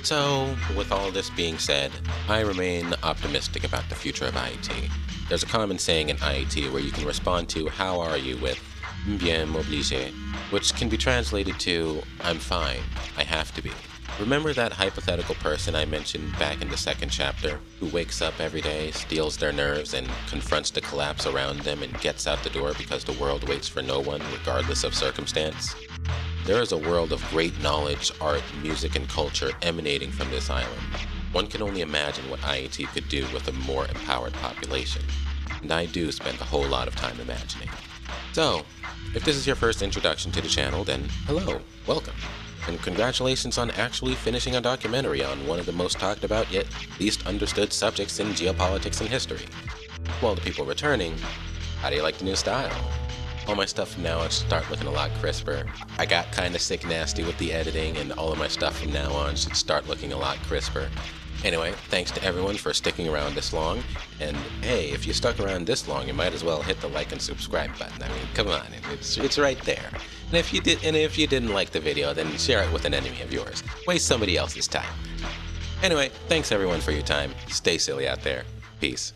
So, with all this being said, I remain optimistic about the future of Haiti. There's a common saying in Haiti where you can respond to "How are you?" with "Bien m'oblige," which can be translated to "I'm fine, I have to be." Remember that hypothetical person I mentioned back in the 2nd chapter, who wakes up every day, steals their nerves, and confronts the collapse around them and gets out the door because the world waits for no one, regardless of circumstance? There is a world of great knowledge, art, music, and culture emanating from this island. One can only imagine what Haiti could do with a more empowered population, and I do spend a whole lot of time imagining. So, if this is your first introduction to the channel, then hello, welcome, and congratulations on actually finishing a documentary on one of the most talked about yet least understood subjects in geopolitics and history. To all the people returning, how do you like the new style? All my stuff from now on should start looking a lot crisper. I got kinda sick nasty with the editing, and all of my stuff from now on should start looking a lot crisper. Anyway, thanks to everyone for sticking around this long, and hey, if you stuck around this long, you might as well hit the like and subscribe button. I mean, come on, it's right there. And if you didn't like the video, then share it with an enemy of yours. Waste somebody else's time. Anyway, thanks everyone for your time. Stay silly out there. Peace.